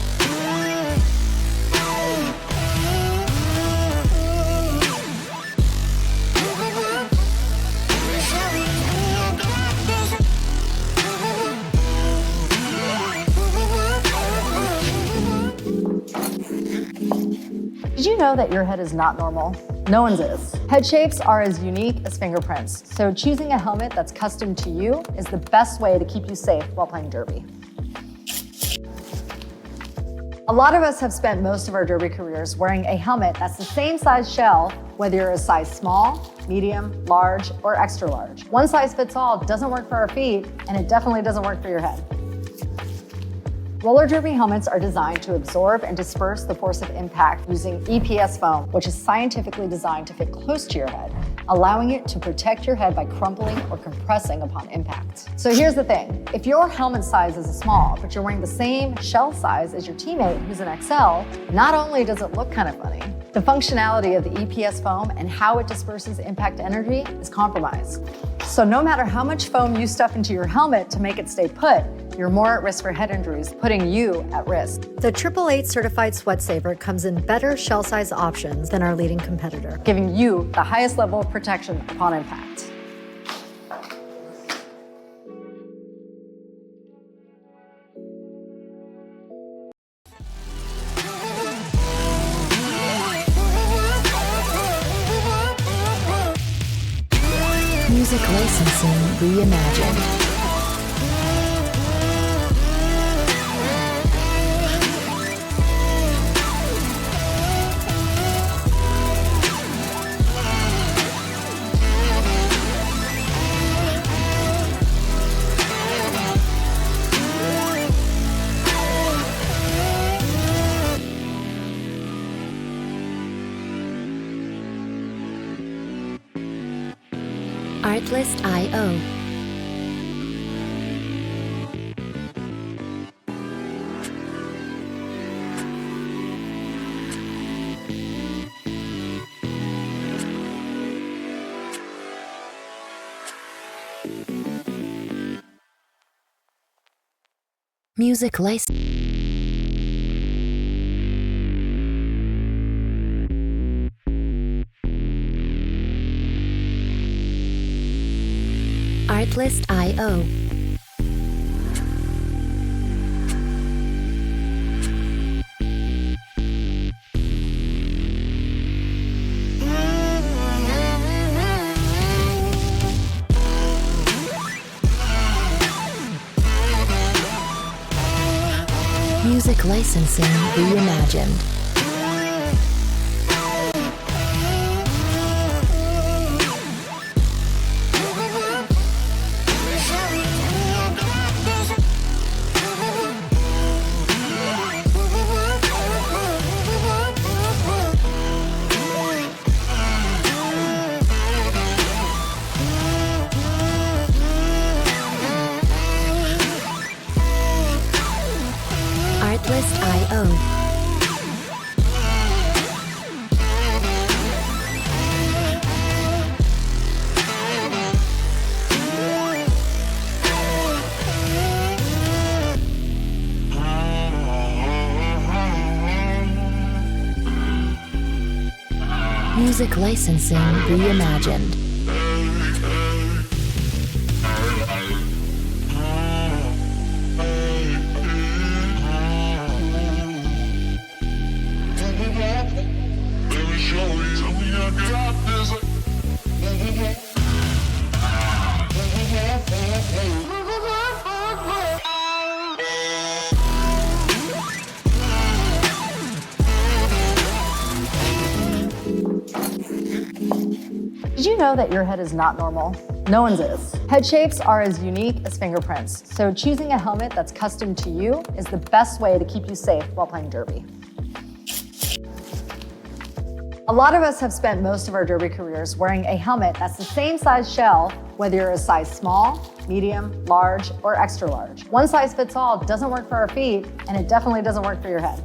Did you know that your head is not normal? No one's is. Head shapes are as unique as fingerprints, so choosing a helmet that's custom to you is the best way to keep you safe while playing derby. A lot of us have spent most of our derby careers wearing a helmet that's the same size shell, whether you're a size small, medium, large, or extra large. One size fits all doesn't work for our feet, and it definitely doesn't work for your head. Roller derby helmets are designed to absorb and disperse the force of impact using EPS foam, which is scientifically designed to fit close to your head, allowing it to protect your head by crumpling or compressing upon impact. So here's the thing. If your helmet size is a small, but you're wearing the same shell size as your teammate who's an XL, not only does it look kind of funny, The functionality of the EPS foam and how it disperses impact energy is compromised. So no matter how much foam you stuff into your helmet to make it stay put, you're more at risk for head injuries, putting you at risk. The 888 certified Sweat Saver comes in better shell size options than our leading competitor, Giving you the highest level of protection upon impact. Music licensing reimagined. Artlist.io. Music license. Artlist.io. Music licensing reimagined. Artlist.io. Music licensing reimagined. Did you know that your head is not normal? No one's is. Head shapes are as unique as fingerprints, so choosing a helmet that's custom to you is the best way to keep you safe while playing derby. A lot of us have spent most of our derby careers wearing a helmet that's the same size shell, whether you're a size small, medium, large, or extra large. One size fits all doesn't work for our feet, and it definitely doesn't work for your head.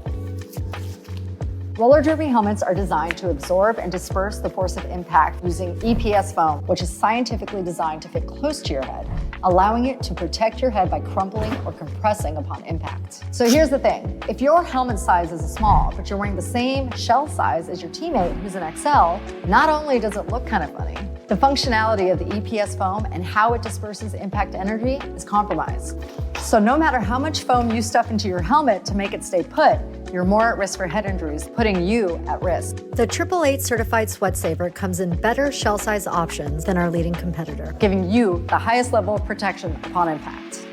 Roller derby helmets are designed to absorb and disperse the force of impact using EPS foam, which is scientifically designed to fit close to your head, allowing it to protect your head by crumpling or compressing upon impact. So here's the thing. If your helmet size is a small, but you're wearing the same shell size as your teammate who's an XL, not only does it look kind of funny, the functionality of the EPS foam and how it disperses impact energy is compromised. So no matter how much foam you stuff into your helmet to make it stay put, you're more at risk for head injuries, putting you at risk. The 888 certified Sweat Saver comes in better shell size options than our leading competitor, Giving you the highest level of protection upon impact.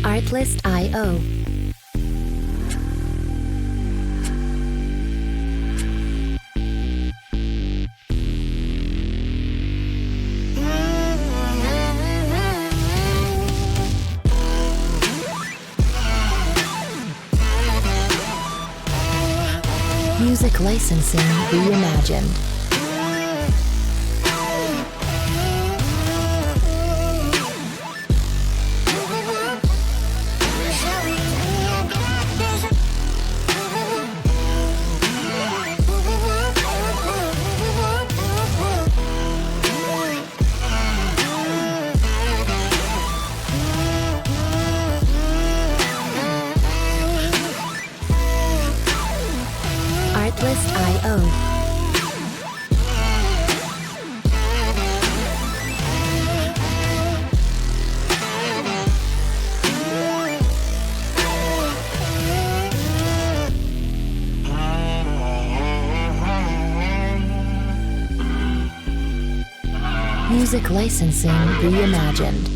Artlist.io. Music licensing reimagined. Music licensing reimagined.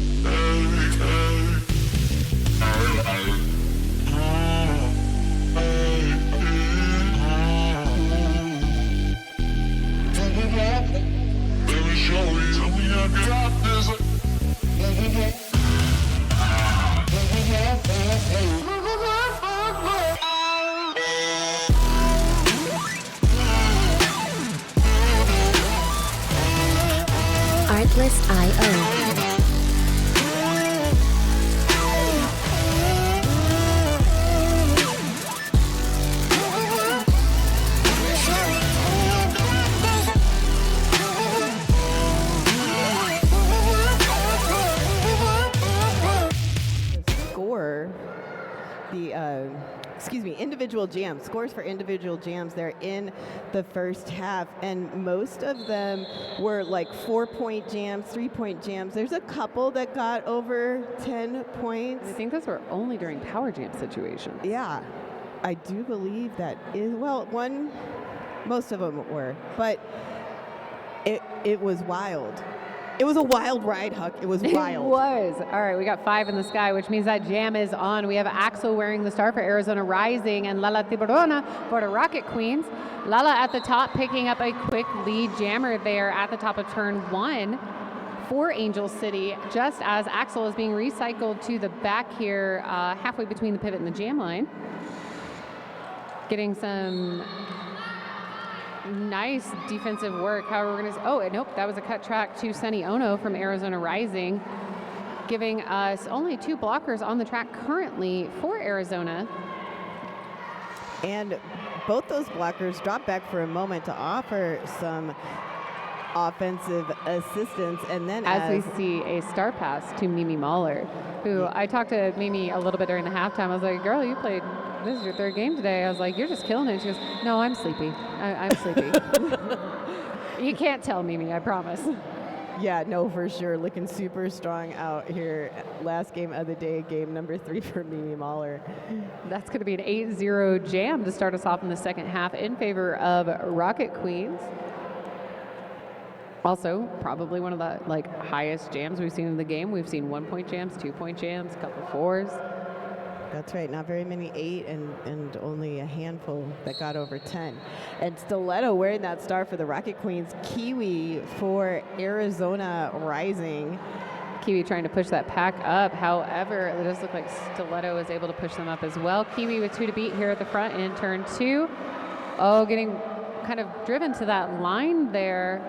Artlist.io. Score the individual jams, scores for individual jams there in the first half, and most of them were like 4-point jams, 3-point jams. There's a couple that got over 10 points. I think those were only during power jam situations. Yeah, I do believe that is, well, most of them were, but it was wild. It was a wild ride, Huck. It was wild. It was. All right, we got 5 in the sky, which means that jam is on. We have Axel wearing the star for Arizona Rising and Lala Tiburona for the Rocket Queens. Lala at the top picking up a quick lead jammer there at the top of turn 1 for Angel City, just as Axel is being recycled to the back here, halfway between the pivot and the jam line. Getting some nice defensive work. However, we're gonna, nope, that was a cut track to Sunny Ono from Arizona Rising, giving us only 2 blockers on the track currently for Arizona. And both those blockers dropped back for a moment to offer some offensive assistance, and then as we see a star pass to Mimi Mahler, who I talked to Mimi a little bit during the halftime. I was like, girl, this is your 3rd game today. I was like, you're just killing it. She goes, no, I'm sleepy. I'm sleepy. You can't tell Mimi, I promise. Yeah, no, for sure. Looking super strong out here. Last game of the day, game number 3 for Mimi Mahler. That's going to be an 8-0 jam to start us off in the second half in favor of Rocket Queens. Also, probably one of the highest jams we've seen in the game. We've seen 1-point jams, 2-point jams, a couple 4s. That's right, not very many 8 and only a handful that got over 10. And Stiletto wearing that star for the Rocket Queens. Kiwi for Arizona Rising. Kiwi trying to push that pack up. However, it does look like Stiletto is able to push them up as well. Kiwi with 2 to beat here at the front in turn 2. Oh, getting kind of driven to that line there.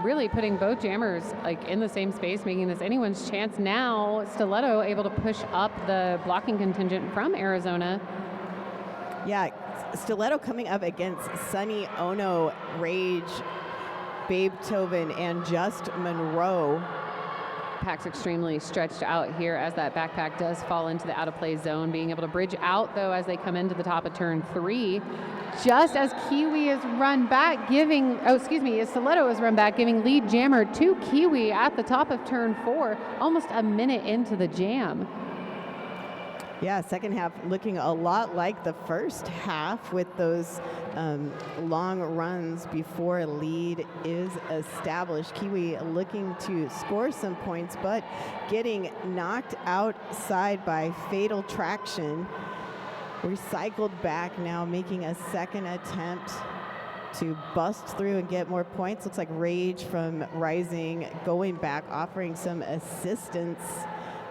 Really putting both jammers in the same space, making this anyone's chance. Now Stiletto able to push up the blocking contingent from Arizona. Yeah, Stiletto coming up against Sunny Ono, Rage, Babe Tobin, and Just Monroe. Pack's extremely stretched out here as that backpack does fall into the out of play zone, being able to bridge out though as they come into the top of turn 3. Just as Kiwi is run back, as Stiletto is run back, giving lead jammer to Kiwi at the top of turn 4, almost a minute into the jam. Yeah, second half looking a lot like the first half with those long runs before a lead is established. Kiwi looking to score some points, but getting knocked outside by Fatal Traction. Recycled back now, making a second attempt to bust through and get more points. Looks like Rage from Rising going back, offering some assistance.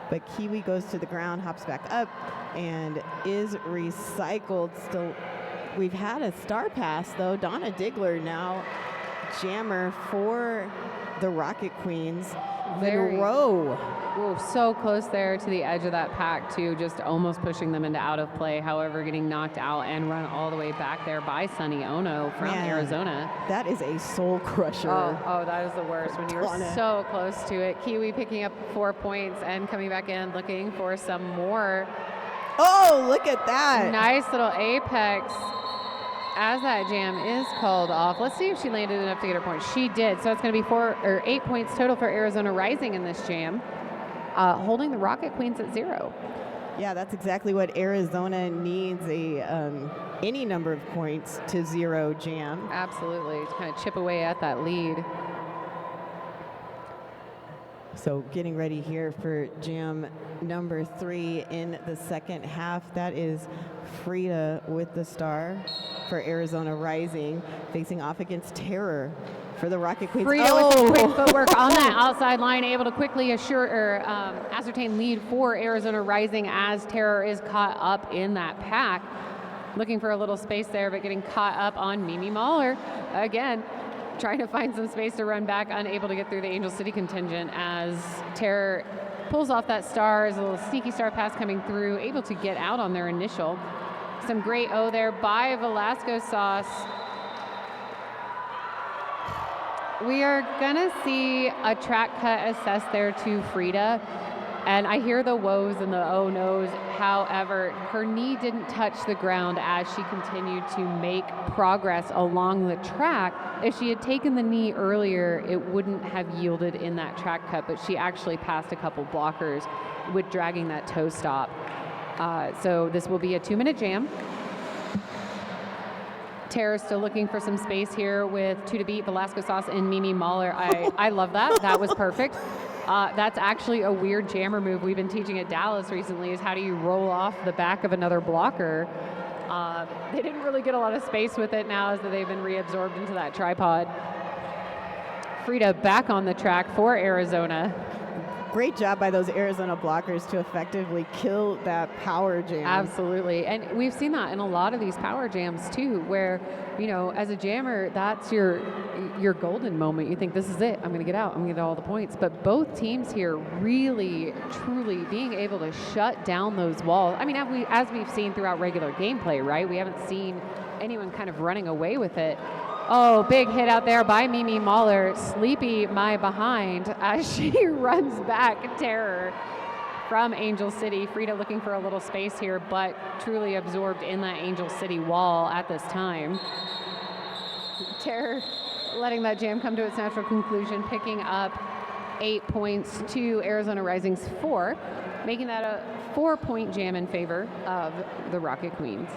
But Kiwi goes to the ground, hops back up, and is recycled. Still, we've had a star pass, though. Donna Diggler now jammer for the Rocket Queens. Monroe. Ooh, so close there to the edge of that pack, too, just almost pushing them into out of play. However, getting knocked out and run all the way back there by Sunny Ono from Arizona. That is a soul crusher. Oh, that is the worst when you're so close to it. Kiwi picking up 4 points and coming back in looking for some more. Oh, look at that. Nice little apex as that jam is called off. Let's see if she landed enough to get her point. She did. So it's going to be 8 points total for Arizona Rising in this jam, holding the Rocket Queens at 0. Yeah, that's exactly what Arizona needs, any number of points to 0 jam. Absolutely, to kind of chip away at that lead. So getting ready here for jam number 3 in the second half. That is Frida with the star for Arizona Rising, facing off against Terror for the Rocket Queens. Frida with some quick footwork on that outside line, able to quickly ascertain lead for Arizona Rising as Terror is caught up in that pack. Looking for a little space there, but getting caught up on Mimi Mahler. Again, trying to find some space to run back, unable to get through the Angel City contingent as Terror pulls off that star, as a little sneaky star pass coming through, able to get out on their initial. Some great O there by Velasco Sauce. We are gonna see a track cut assessed there to Frida. And I hear the woes and the oh no's. However, her knee didn't touch the ground as she continued to make progress along the track. If she had taken the knee earlier, it wouldn't have yielded in that track cut, but she actually passed a couple blockers with dragging that toe stop. So this will be a 2-minute jam. Tara still looking for some space here with 2 to beat, Velasco Sauce and Mimi Mahler. I love that. That was perfect. That's actually a weird jammer move we've been teaching at Dallas recently, is how do you roll off the back of another blocker. They didn't really get a lot of space with it now as they've been reabsorbed into that tripod. Frida back on the track for Arizona. Great job by those Arizona blockers to effectively kill that power jam. Absolutely. And we've seen that in a lot of these power jams too, where, you know, as a jammer, that's your golden moment. You think, this is it. I'm going to get out. I'm going to get all the points. But both teams here really, truly being able to shut down those walls. I mean, as we've seen throughout regular gameplay, right? We haven't seen anyone kind of running away with it. Oh, big hit out there by Mimi Mahler. Sleepy my behind as she runs back Terror from Angel City. Frida looking for a little space here, but truly absorbed in that Angel City wall at this time. Terror letting that jam come to its natural conclusion, picking up 8 points to Arizona Rising's 4, making that a 4-point jam in favor of the Rocket Queens.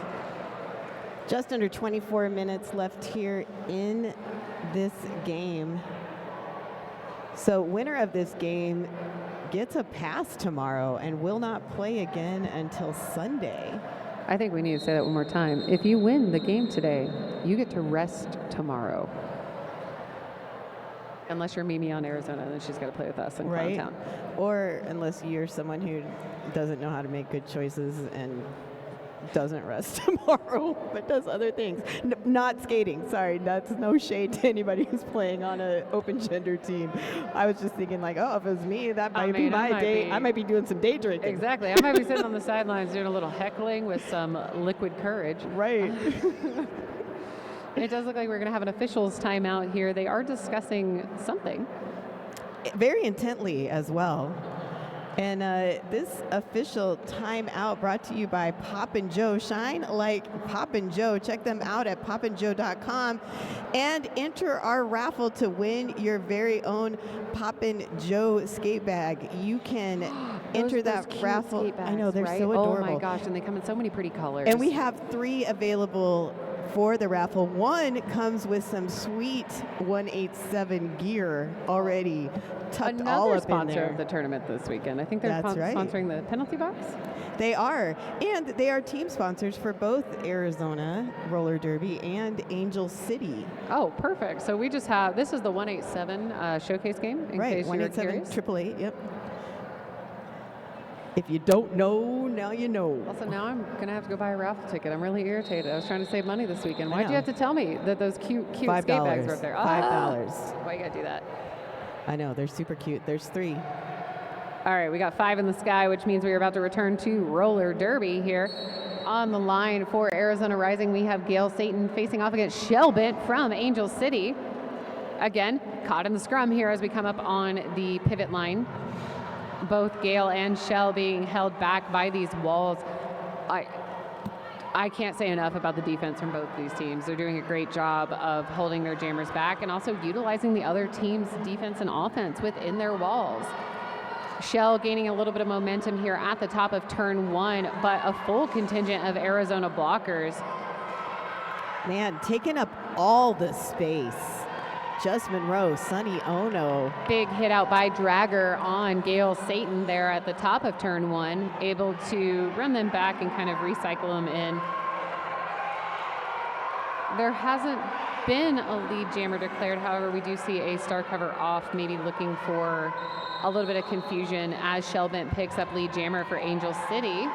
Just under 24 minutes left here in this game. So winner of this game gets a pass tomorrow and will not play again until Sunday. I think we need to say that one more time. If you win the game today, you get to rest tomorrow. Unless you're Mimi on Arizona, then she's got to play with us in Clown Town. Or unless you're someone who doesn't know how to make good choices and doesn't rest tomorrow, but does other things. Not skating, sorry, that's no shade to anybody who's playing on an open gender team. I was just thinking like, oh, if it was me, that might be my day. I might be doing some day drinking. Exactly, I might be sitting on the sidelines doing a little heckling with some liquid courage. Right. It does look like we're gonna have an officials timeout here. They are discussing something. Very intently as well. And this official timeout brought to you by Poppin' Joe. Shine like Poppin' Joe. Check them out at poppinjoe.com and enter our raffle to win your very own Poppin' Joe skate bag. You can enter that raffle. Skate bags, I know, they're right? so adorable. Oh my gosh, and they come in so many pretty colors. And we have 3 available for the raffle. One comes with some sweet 187 gear already tucked all up in there. Another sponsor of the tournament this weekend. I think they're sponsoring the penalty box. They are. And they are team sponsors for both Arizona Roller Derby and Angel City. Oh, perfect. So we just have, this is the 187 showcase game, in case you were curious. 888, yep. If you don't know, now you know. Also, now I'm going to have to go buy a raffle ticket. I'm really irritated. I was trying to save money this weekend. Why'd you have to tell me that those cute skate bags were up there? $5. Why you got to do that? I know, they're super cute. There's 3. All right, we got 5 in the sky, which means we are about to return to Roller Derby here. On the line for Arizona Rising, we have Gail Satan facing off against Shellbent from Angel City. Again, caught in the scrum here as we come up on the pivot line. Both Gail and Shell being held back by these walls. I can't say enough about the defense from both these teams. They're doing a great job of holding their jammers back and also utilizing the other team's defense and offense within their walls. Shell gaining a little bit of momentum here at the top of turn 1, but a full contingent of Arizona blockers. Man, taking up all the space. Just Monroe, Sunny Ono. Big hit out by Dragger on Gail Satan there at the top of turn 1, able to run them back and kind of recycle them in. There hasn't been a lead jammer declared. However, we do see a star cover off, maybe looking for a little bit of confusion as Shellbent picks up lead jammer for Angel City.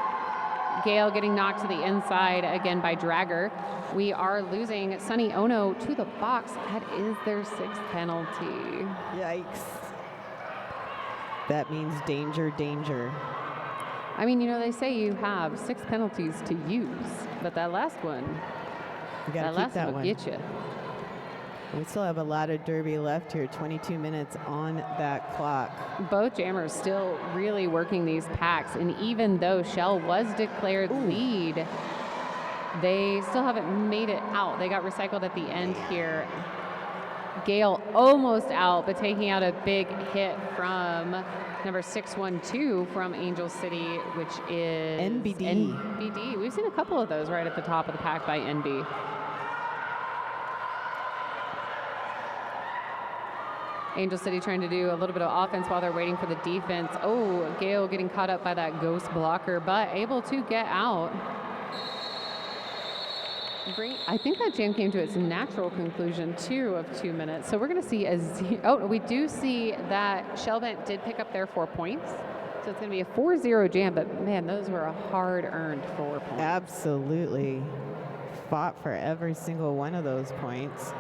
Gale getting knocked to the inside again by Dragger. We are losing Sunny Ono to the box. That is their 6th penalty. Yikes. That means danger, danger. I mean, you know, they say you have 6 penalties to use, but that last one, You gotta that keep last that one one. will get you. We still have a lot of derby left here, 22 minutes on that clock. Both jammers still really working these packs, and even though Shell was declared lead, they still haven't made it out. They got recycled at the end here. Gale almost out, but taking out a big hit from number 612 from Angel City, which is NBD. NBD. We've seen a couple of those right at the top of the pack by NB. Angel City trying to do a little bit of offense while they're waiting for the defense. Oh, Gale getting caught up by that ghost blocker, but able to get out. Great. I think that jam came to its natural conclusion too of 2 minutes. So we're going to see we do see that Shellbent did pick up their 4 points. So it's going to be a 4-0 jam, but man, those were a hard-earned 4 points. Absolutely. Fought for every single one of those points.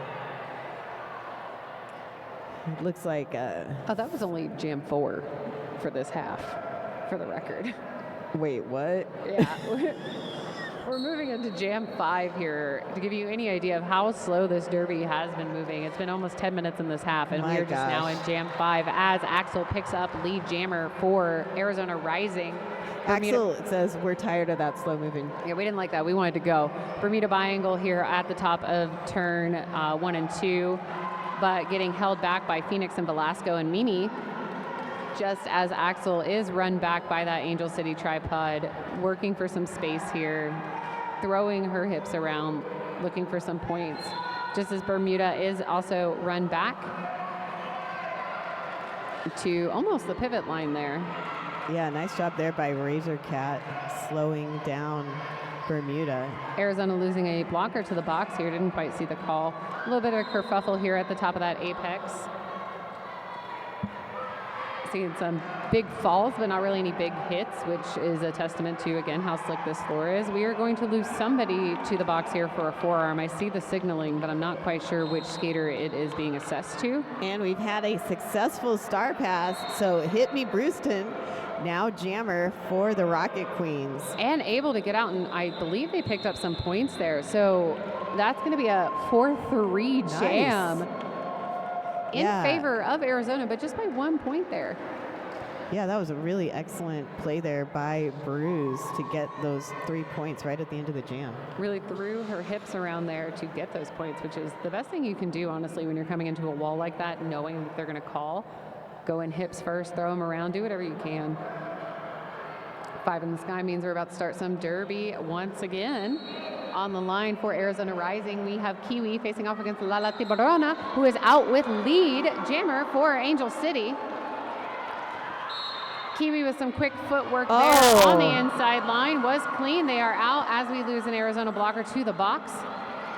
It looks like Oh, that was only jam 4 for this half, for the record. wait, what? Yeah. We're moving into jam 5 here to give you any idea of how slow this derby has been moving. It's been almost 10 minutes in this half, and My we're just now in gosh. jam 5 as Axel picks up lead jammer for Arizona Rising. Axel, it says we're tired of that slow moving. Yeah, we didn't like that. We wanted to go. Bermuda Biangle here at the top of turn 1 and 2, but getting held back by Phoenix and Velasco and Mimi. Just as Axel is run back by that Angel City tripod, working for some space here, throwing her hips around, looking for some points. Just as Bermuda is also run back to almost the pivot line there. Yeah, nice job there by Razor Cat, slowing down Bermuda. Arizona losing a blocker to the box here, didn't quite see the call. A little bit of a kerfuffle here at the top of that apex. Seeing some big falls, but not really any big hits, which is a testament to, again, how slick this floor is. We are going to lose somebody to the box here for a forearm. I see the signaling, but I'm not quite sure which skater it is being assessed to. And we've had a successful star pass, so Hit Me Brewston, now jammer for the Rocket Queens. And able to get out, and I believe they picked up some points there. So that's going to be a 4-3 jam. In favor of Arizona, but just by 1 point there. Yeah, that was a really excellent play there by Bruce to get those 3 points right at the end of the jam. Really threw her hips around there to get those points, which is the best thing you can do, honestly, when you're coming into a wall like that, knowing that they're going to call. Go in hips first, throw them around, do whatever you can. 5 in the sky means we're about to start some derby once again. On the line for Arizona Rising, we have Kiwi facing off against Lala Tiburona, who is out with lead jammer for Angel City. Kiwi with some quick footwork there on the inside line was clean. They are out as we lose an Arizona blocker to the box.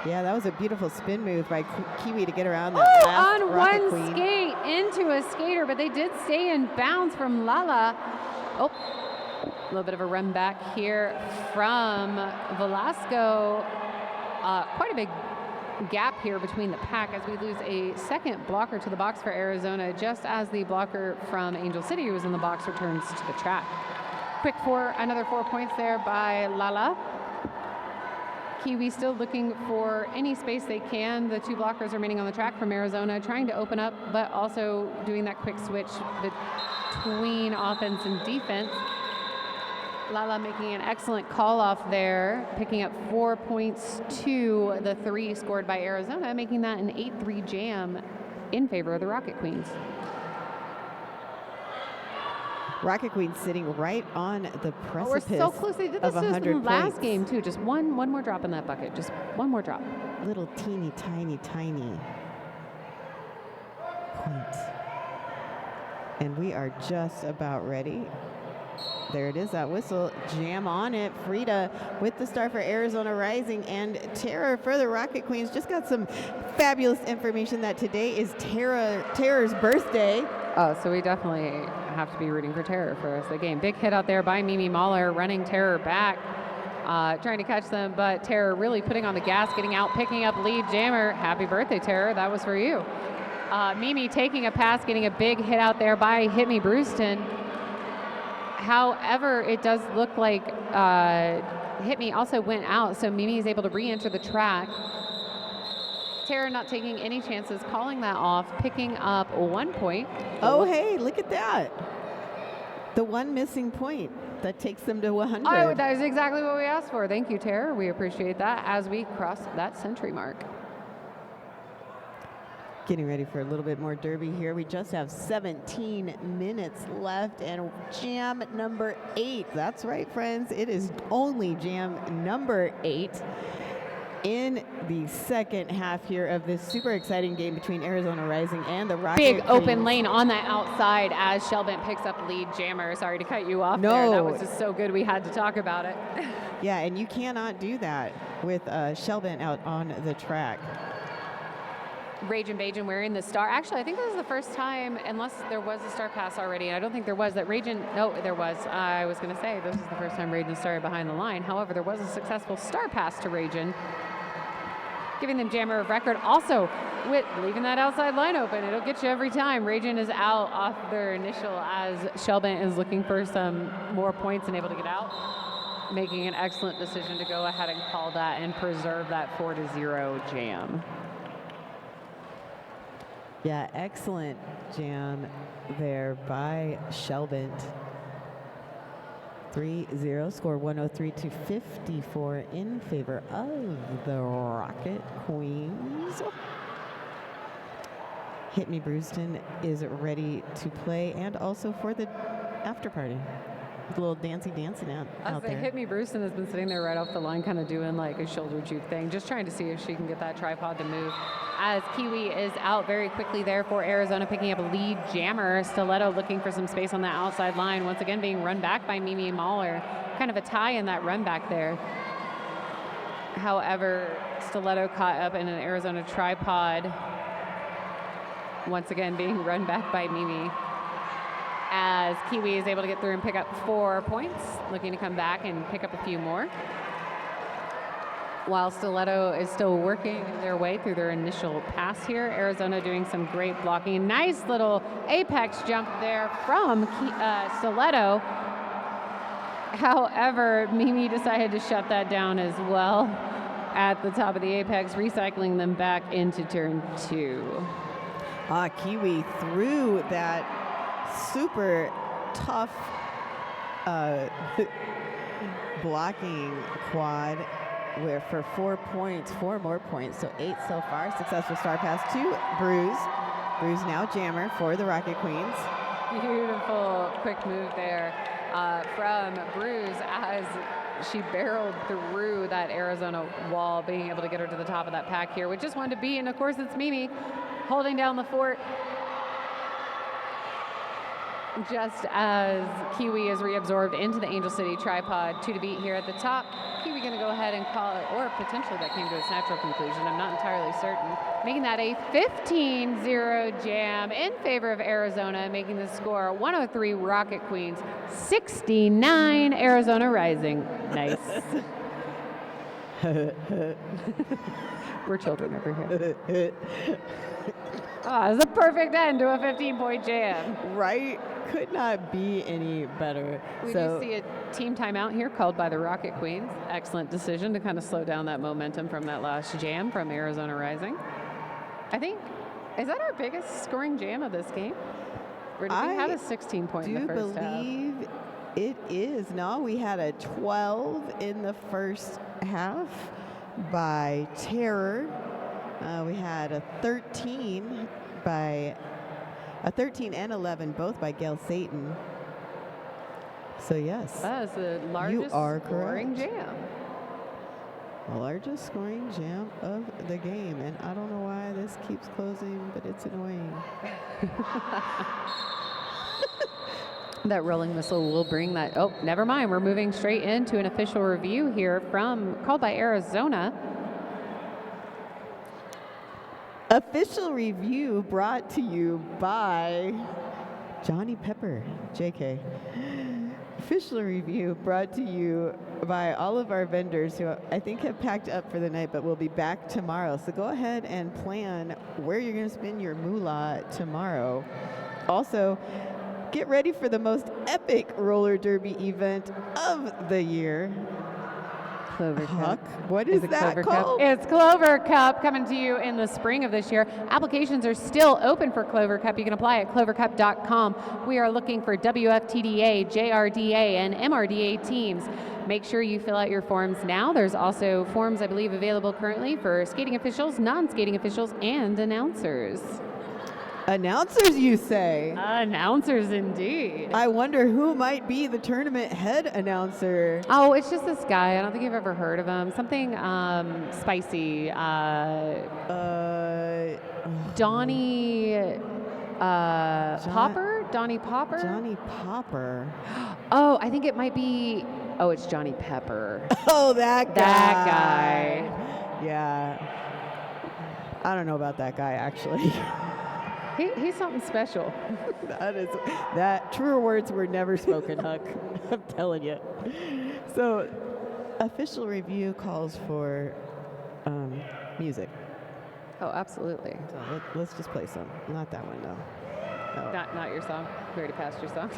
Yeah, that was a beautiful spin move by Kiwi to get around that last on Rocket one Queen. skate into a skater, but they did stay in bounds from Lala. Oh, a little bit of a run back here from Velasco. Quite a big gap here between the pack as we lose a second blocker to the box for Arizona, just as the blocker from Angel City, who was in the box, returns to the track. Quick another 4 points there by Lala. Kiwi still looking for any space they can. The 2 blockers remaining on the track from Arizona, trying to open up, but also doing that quick switch between offense and defense. Lala making an excellent call off there, picking up 4 points to the 3 scored by Arizona, making that an 8-3 jam in favor of the Rocket Queens. Rocket Queens sitting right on the precipice. We're so close. They did this of 100 in the last points. game too. Just one more drop in that bucket. Just one more drop. Little teeny tiny. And we are just about ready. There it is, that whistle. Jam on it. Frida with the start for Arizona Rising, and Tara for the Rocket Queens. Just got some fabulous information that today is Tara's birthday. Oh, so we definitely have to be rooting for Terror for the rest of the game. Big hit out there by Mimi Mahler, running Terror back, trying to catch them, but Terror really putting on the gas, getting out, picking up lead jammer. Happy birthday, Terror. That was for you. Mimi taking a pass, getting a big hit out there by Hit Me Brewston. However, it does look like Hit Me also went out, so Mimi is able to re-enter the track. Tara not taking any chances, calling that off, picking up 1 point. Oh, hey, look at that. The one missing point that takes them to 100. Oh, that is exactly what we asked for. Thank you, Tara. We appreciate that as we cross that century mark. Getting ready for a little bit more derby here. We just have 17 minutes left, and jam number 8. That's right, friends. It is only jam number 8 in the second half here of this super exciting game between Arizona Rising and the Rocket Big open Queens. lane on the outside as Shelbent picks up lead jammer. Sorry to cut you off No. there. That was just so good we had to talk about it. Yeah, and you cannot do that with Shelbent out on the track. Ragin' Bajin wearing the star. Actually, I think this is the first time, unless there was a star pass already, and I don't think there was, that Ragin, no, there was. I was going to say this is the first time Ragin started behind the line. However, there was a successful star pass to Ragin, giving them jammer of record. Also, with leaving that outside line open, it'll get you every time. Ragin is out off their initial as Shelbent is looking for some more points and able to get out, making an excellent decision to go ahead and call that and preserve that 4-0 jam. Yeah, excellent jam there by Shelbent. 3-0, score 103-54 in favor of the Rocket Queens. Hit Me Brewston is ready to play, and also for the after party. A little dancing out there. Hit Me Brewston has been sitting there right off the line, kind of doing like a shoulder juke thing, just trying to see if she can get that tripod to move. As Kiwi is out very quickly there for Arizona, picking up a lead jammer. Stiletto looking for some space on the outside line, once again being run back by Mimi Mahler. Kind of a tie in that run back there. However, Stiletto caught up in an Arizona tripod, once again being run back by Mimi. As Kiwi is able to get through and pick up 4 points, looking to come back and pick up a few more. While Stiletto is still working their way through their initial pass here, Arizona doing some great blocking. Nice little apex jump there from Stiletto. However, Mimi decided to shut that down as well at the top of the apex, recycling them back into turn 2. Kiwi threw that super tough blocking quad for 4 points, 4 more points, so 8 so far. Successful star pass to Bruise. Bruise now jammer for the Rocket Queens. Beautiful quick move there from Bruise as she barreled through that Arizona wall, being able to get her to the top of that pack here, which just wanted to be, and of course it's Mimi holding down the fort. Just as Kiwi is reabsorbed into the Angel City tripod, 2 to beat here at the top. Kiwi going to go ahead and call it, or potentially that came to its natural conclusion. I'm not entirely certain. Making that a 15-0 jam in favor of Arizona, making the score 103 Rocket Queens, 69 Arizona Rising. Nice. We're children over here. It's a perfect end to a 15-point jam. Right? Could not be any better. We do see a team timeout here called by the Rocket Queens. Excellent decision to kind of slow down that momentum from that last jam from Arizona Rising. I think, is that our biggest scoring jam of this game? Or did we have a 16-point in the first half? I believe it is. No, we had a 12 in the first half by Terror. We had a 13 and 11, both by Gail Satan. So yes, That is the largest scoring jam. The largest scoring jam of the game, and I don't know why this keeps closing, but it's annoying. That rolling whistle will bring that. Oh, never mind. We're moving straight into an official review here called by Arizona. Official review brought to you by Johnny Pepper, JK. Official review brought to you by all of our vendors who I think have packed up for the night but will be back tomorrow. So go ahead and plan where you're going to spend your moolah tomorrow. Also, get ready for the most epic roller derby event of the year. Clover Huck, Cup. what is that Clover called? Cup. It's Clover Cup coming to you in the spring of this year. Applications are still open for Clover Cup. You can apply at clovercup.com. We are looking for WFTDA, JRDA, and MRDA teams. Make sure you fill out your forms now. There's also forms, I believe, available currently for skating officials, non-skating officials, and announcers. Announcers, you say? Announcers, indeed. I wonder who might be the tournament head announcer. Oh, it's just this guy. I don't think you've ever heard of him. Something spicy. Donnie Popper? Donnie Popper? Johnny Popper. Oh, I think it might be. Oh, it's Johnny Pepper. Oh, that guy. That guy. Yeah. I don't know about that guy, actually. He's something special. That truer words were never spoken, Huck. I'm telling you. So, official review calls for music. Oh, absolutely. So let's just play some. Not that one, though. No. Not your song. We already passed your song.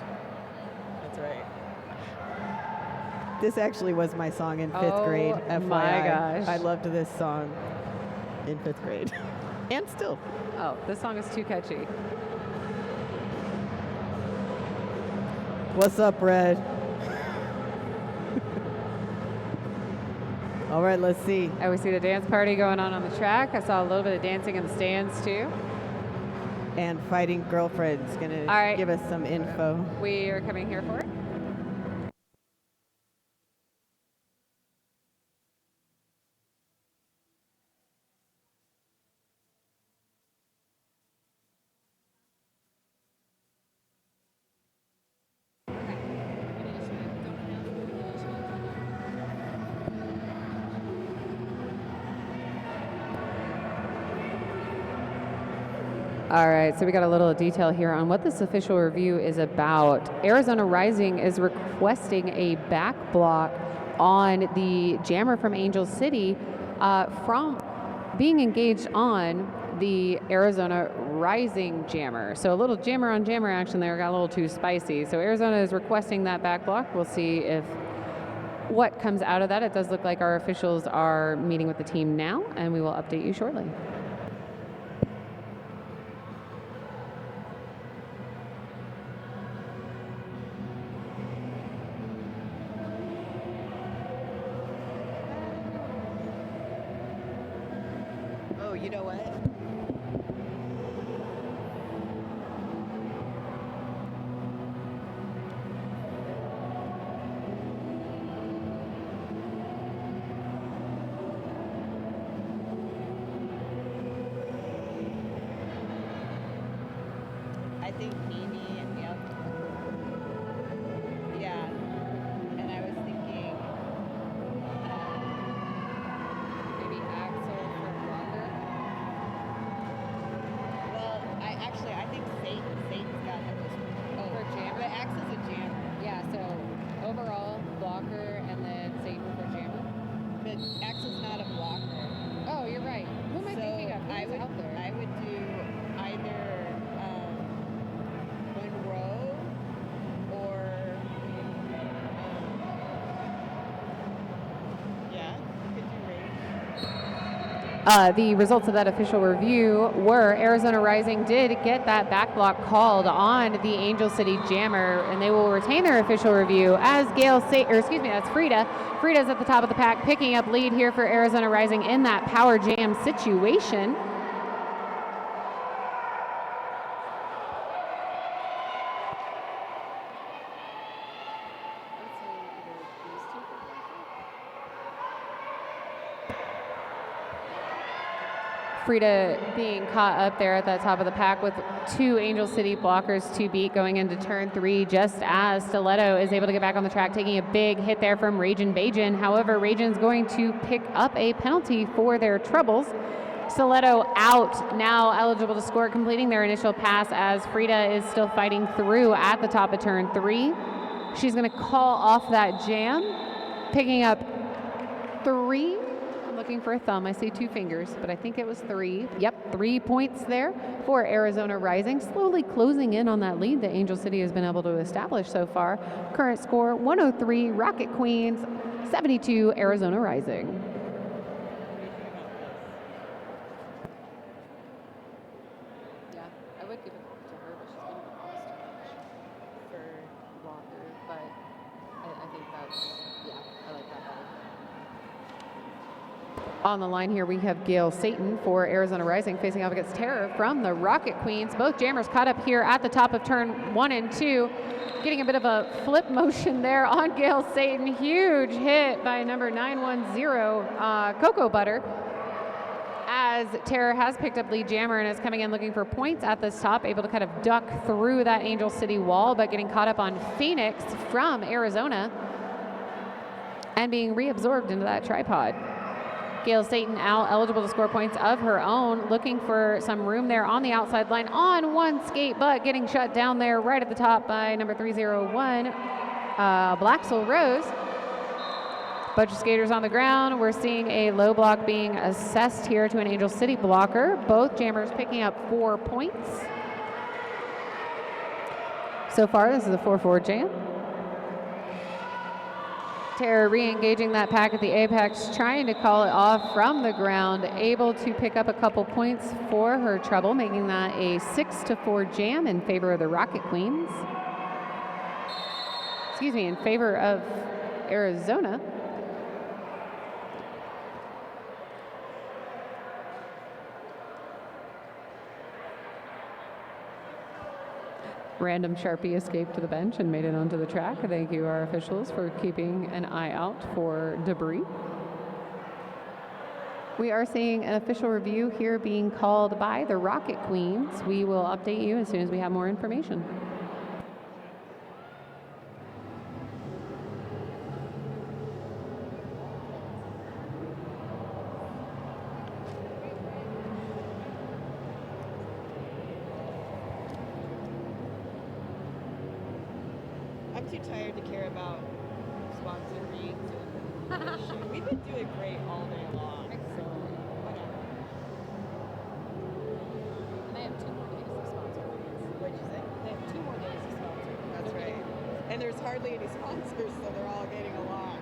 That's right. This actually was my song in fifth grade. FYI. My gosh. I loved this song in fifth grade. And still. Oh, this song is too catchy. What's up, Red? All right, let's see. Oh, we see the dance party going on the track. I saw a little bit of dancing in the stands, too. And Fighting Girlfriend's going to give us some info. We are coming here for it. All right, so we got a little detail here on what this official review is about. Arizona Rising is requesting a back block on the jammer from Angel City from being engaged on the Arizona Rising jammer. So a little jammer on jammer action there got a little too spicy. So Arizona is requesting that back block. We'll see if what comes out of that. It does look like our officials are meeting with the team now, and we will update you shortly. Oh, you know what? I think Amy and yep. Yeah. And I was thinking Maybe Axel for Walker. well, I think Satan's got those. For jammer? But Axel's a jammer. Yeah, so overall, blocker and then Satan for jammer. But Axel's not a blocker. Oh, you're right. Who am I thinking of? I Who's would out there? I would do either Monroe or yeah, could you rate? The results of that official review were Arizona Rising did get that back block called on the Angel City Jammer, and they will retain their official review as that's Frida. Frida's at the top of the pack, picking up lead here for Arizona Rising in that power jam situation. Frida being caught up there at the top of the pack with 2 Angel City blockers to beat going into turn 3, just as Stiletto is able to get back on the track, taking a big hit there from Ragin Bajan. However, Ragin's going to pick up a penalty for their troubles. Stiletto out, now eligible to score, completing their initial pass as Frida is still fighting through at the top of turn 3. She's going to call off that jam, picking up 3. Looking for a thumb. I see 2 fingers, but I think it was 3. Yep, 3 points there for Arizona Rising, slowly closing in on that lead that Angel City has been able to establish so far. Current score 103 Rocket Queens, 72 Arizona Rising. Yeah, I would give it to her, but she's going to cost too much for Walker, but I think that's, yeah, I like that better. On the line here, we have Gail Satan for Arizona Rising facing off against Terror from the Rocket Queens. Both jammers caught up here at the top of turn 1 and 2. Getting a bit of a flip motion there on Gail Satan. Huge hit by number 910, Cocoa Butter, as Terror has picked up lead jammer and is coming in looking for points at this top, able to kind of duck through that Angel City wall, but getting caught up on Phoenix from Arizona and being reabsorbed into that tripod. Gail Satan out, eligible to score points of her own, looking for some room there on the outside line on one skate, but getting shut down there right at the top by number 301, Blacksell Rose. Bunch of skaters on the ground. We're seeing a low block being assessed here to an Angel City blocker. Both jammers picking up 4 points. So far, this is a 4-4 jam. Terror re-engaging that pack at the apex, trying to call it off from the ground, able to pick up a couple points for her trouble, making that a 6-4 jam in favor of the Rocket Queens. Excuse me, in favor of Arizona. Random Sharpie escaped to the bench and made it onto the track. Thank you, our officials, for keeping an eye out for debris. We are seeing an official review here being called by the Rocket Queens. We will update you as soon as we have more information. I'm too tired to care about sponsor reads. We've been doing great all day long, so whatever. And they have 2 more days of sponsor reads. What'd you say? They have 2 more days of sponsor reads. That's right. And there's hardly any sponsors, so they're all getting along.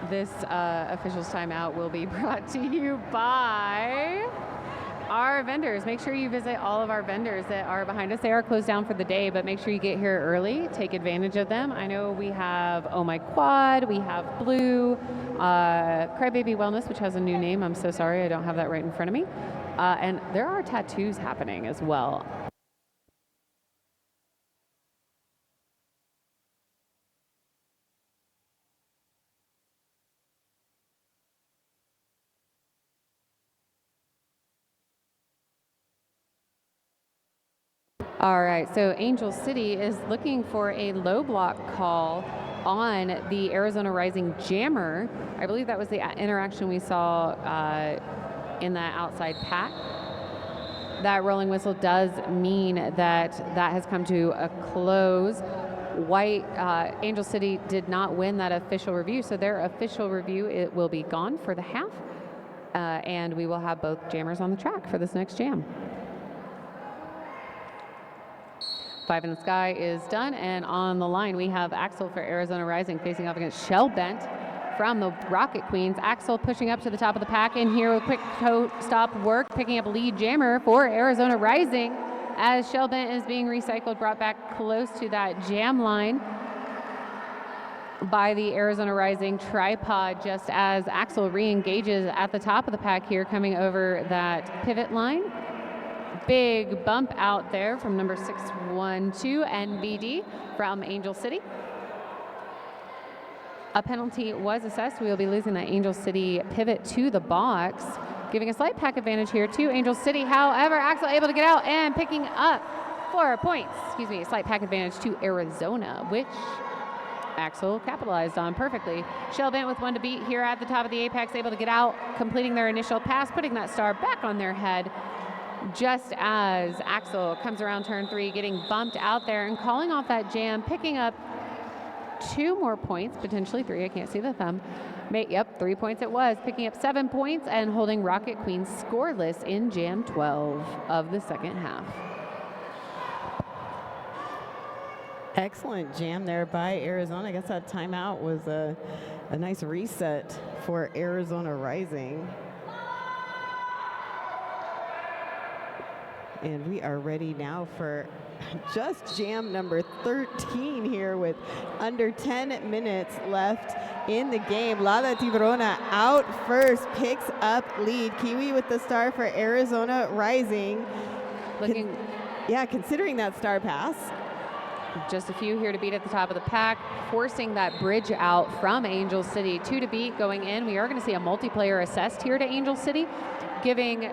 This officials timeout will be brought to you by our vendors. Make sure you visit all of our vendors that are behind us. They are closed down for the day, but make sure you get here early. Take advantage of them. I know we have Oh My Quad, we have Blue, Crybaby Wellness, which has a new name. I'm so sorry, I don't have that right in front of me. And there are tattoos happening as well. All right, so Angel City is looking for a low block call on the Arizona Rising jammer. I believe that was the interaction we saw in that outside pack. That rolling whistle does mean that has come to a close. White Angel City did not win that official review, so their official review, it will be gone for the half, and we will have both jammers on the track for this next jam. 5 in the Sky is done, and on the line we have Axel for Arizona Rising facing off against Shell Bent from the Rocket Queens. Axel pushing up to the top of the pack in here with quick toe stop work, picking up lead jammer for Arizona Rising as Shell Bent is being recycled, brought back close to that jam line by the Arizona Rising tripod, just as Axel re-engages at the top of the pack here, coming over that pivot line. big bump out there from number 612 NBD from Angel City. A penalty was assessed. We will be losing that Angel City pivot to the box, giving a slight pack advantage here to Angel City. However, Axel able to get out and picking up 4 points. Excuse me, a slight pack advantage to Arizona, which Axel capitalized on perfectly. Shell Bent with 1 to beat here at the top of the apex, able to get out, completing their initial pass, putting that star back on their head just as Axel comes around turn 3, getting bumped out there and calling off that jam, picking up 2 more points, potentially 3, I can't see the thumb. Yep, 3 points it was, picking up 7 points and holding Rocket Queens scoreless in jam 12 of the second half. Excellent jam there by Arizona. I guess that timeout was a nice reset for Arizona Rising. And we are ready now for just jam number 13 here with under 10 minutes left in the game. Lala Tiburona out first, picks up lead. Kiwi with the star for Arizona Rising. Considering that star pass. Just a few here to beat at the top of the pack, forcing that bridge out from Angel City. 2 to beat going in. We are going to see a multiplayer assessed here to Angel City, giving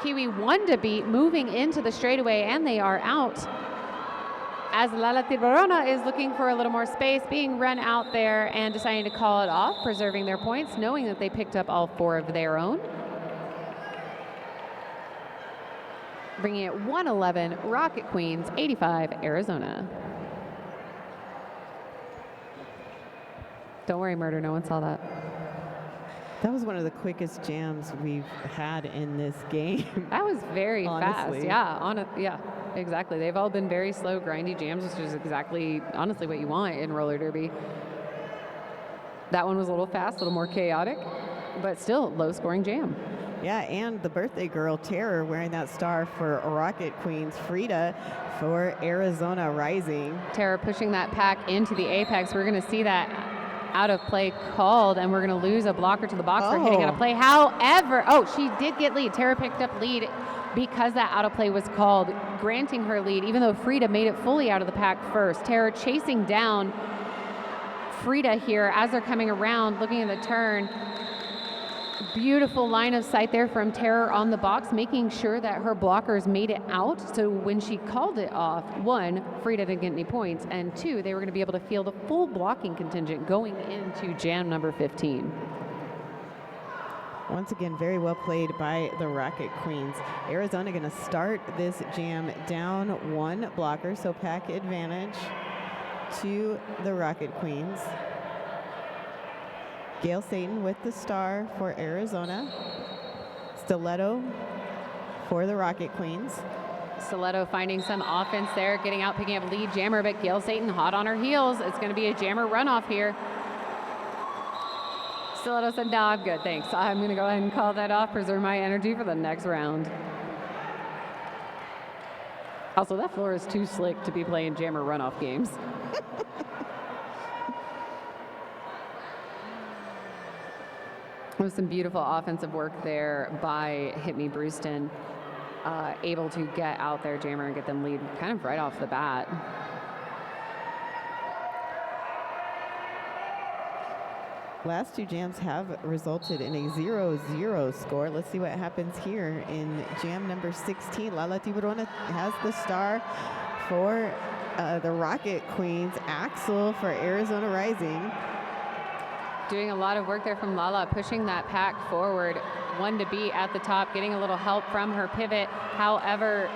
Kiwi 1 to beat, moving into the straightaway, and they are out. As Lala Tiburona is looking for a little more space, being run out there and deciding to call it off, preserving their points, knowing that they picked up all 4 of their own. Bringing it 111, Rocket Queens, 85, Arizona. Don't worry, Murder, no one saw that. That was one of the quickest jams we've had in this game. That was very honestly. fast. Yeah, exactly. They've all been very slow, grindy jams, which is exactly, honestly, what you want in roller derby. That one was a little fast, a little more chaotic, but still low-scoring jam. Yeah, and the birthday girl, Terror, wearing that star for Rocket Queens. Frida for Arizona Rising. Terror pushing that pack into the apex. We're going to see that out of play called, and we're going to lose a blocker to the box for hitting out of play. However, she did get lead. Terror picked up lead because that out of play was called, granting her lead, even though Frida made it fully out of the pack first. Terror chasing down Frida here as they're coming around, looking at the turn. Beautiful line of sight there from Terror on the box, making sure that her blockers made it out. So when she called it off, 1, Frida didn't get any points, and 2, they were going to be able to field a full blocking contingent going into jam number 15. Once again, very well played by the Rocket Queens. Arizona going to start this jam down 1 blocker, so pack advantage to the Rocket Queens. Gail Satan with the star for Arizona. Stiletto for the Rocket Queens. Stiletto finding some offense there, getting out, picking up lead jammer, but Gail Satan hot on her heels. It's going to be a jammer runoff here. Stiletto said, no, I'm good, thanks. I'm going to go ahead and call that off, preserve my energy for the next round. Also, that floor is too slick to be playing jammer runoff games. There was some beautiful offensive work there by Hit Me Brewston, able to get out there jammer and get them lead kind of right off the bat. Last 2 jams have resulted in a 0-0 score. Let's see what happens here in jam number 16. Lala Tiburona has the star for the Rocket Queens. Axel for Arizona Rising. Doing a lot of work there from Lala, pushing that pack forward. 1 to beat at the top, getting a little help from her pivot. However,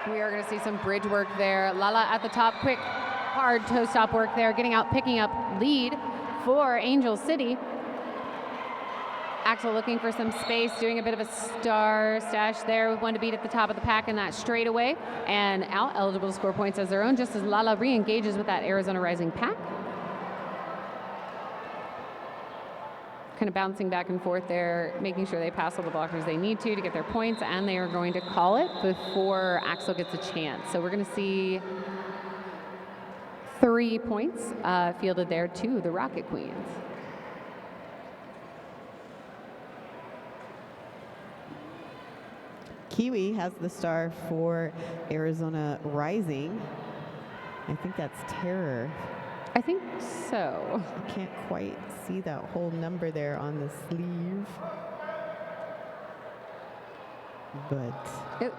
we are going to see some bridge work there. Lala at the top, quick, hard toe stop work there, getting out, picking up lead for Angel City. Axel looking for some space, doing a bit of a star stash there with 1 to beat at the top of the pack in that straightaway, and out eligible to score points as their own, just as Lala re-engages with that Arizona Rising pack. Kind of bouncing back and forth there, making sure they pass all the blockers they need to get their points, and they are going to call it before Axel gets a chance. So we're going to see 3 points fielded there to the Rocket Queens. Kiwi has the star for Arizona Rising. I think that's Terror. I think so. I can't quite see that whole number there on the sleeve. But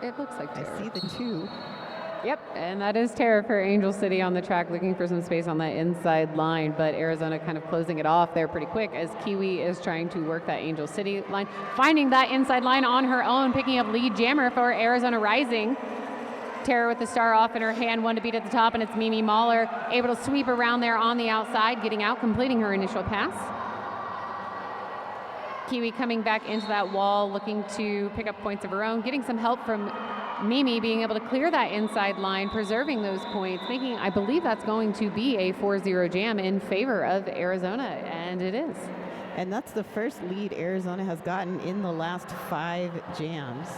It looks like Terror. I see the 2. Yep, and that is Terror for Angel City on the track, looking for some space on that inside line, but Arizona kind of closing it off there pretty quick as Kiwi is trying to work that Angel City line, finding that inside line on her own, picking up lead jammer for Arizona Rising. Terror with the star off in her hand, one to beat at the top, and it's Mimi Mahler able to sweep around there on the outside, getting out, completing her initial pass. Kiwi coming back into that wall, looking to pick up points of her own, getting some help from Mimi being able to clear that inside line, preserving those points, making, I believe that's going to be a 4-0 jam in favor of Arizona, and it is. And that's the first lead Arizona has gotten in the last 5 jams.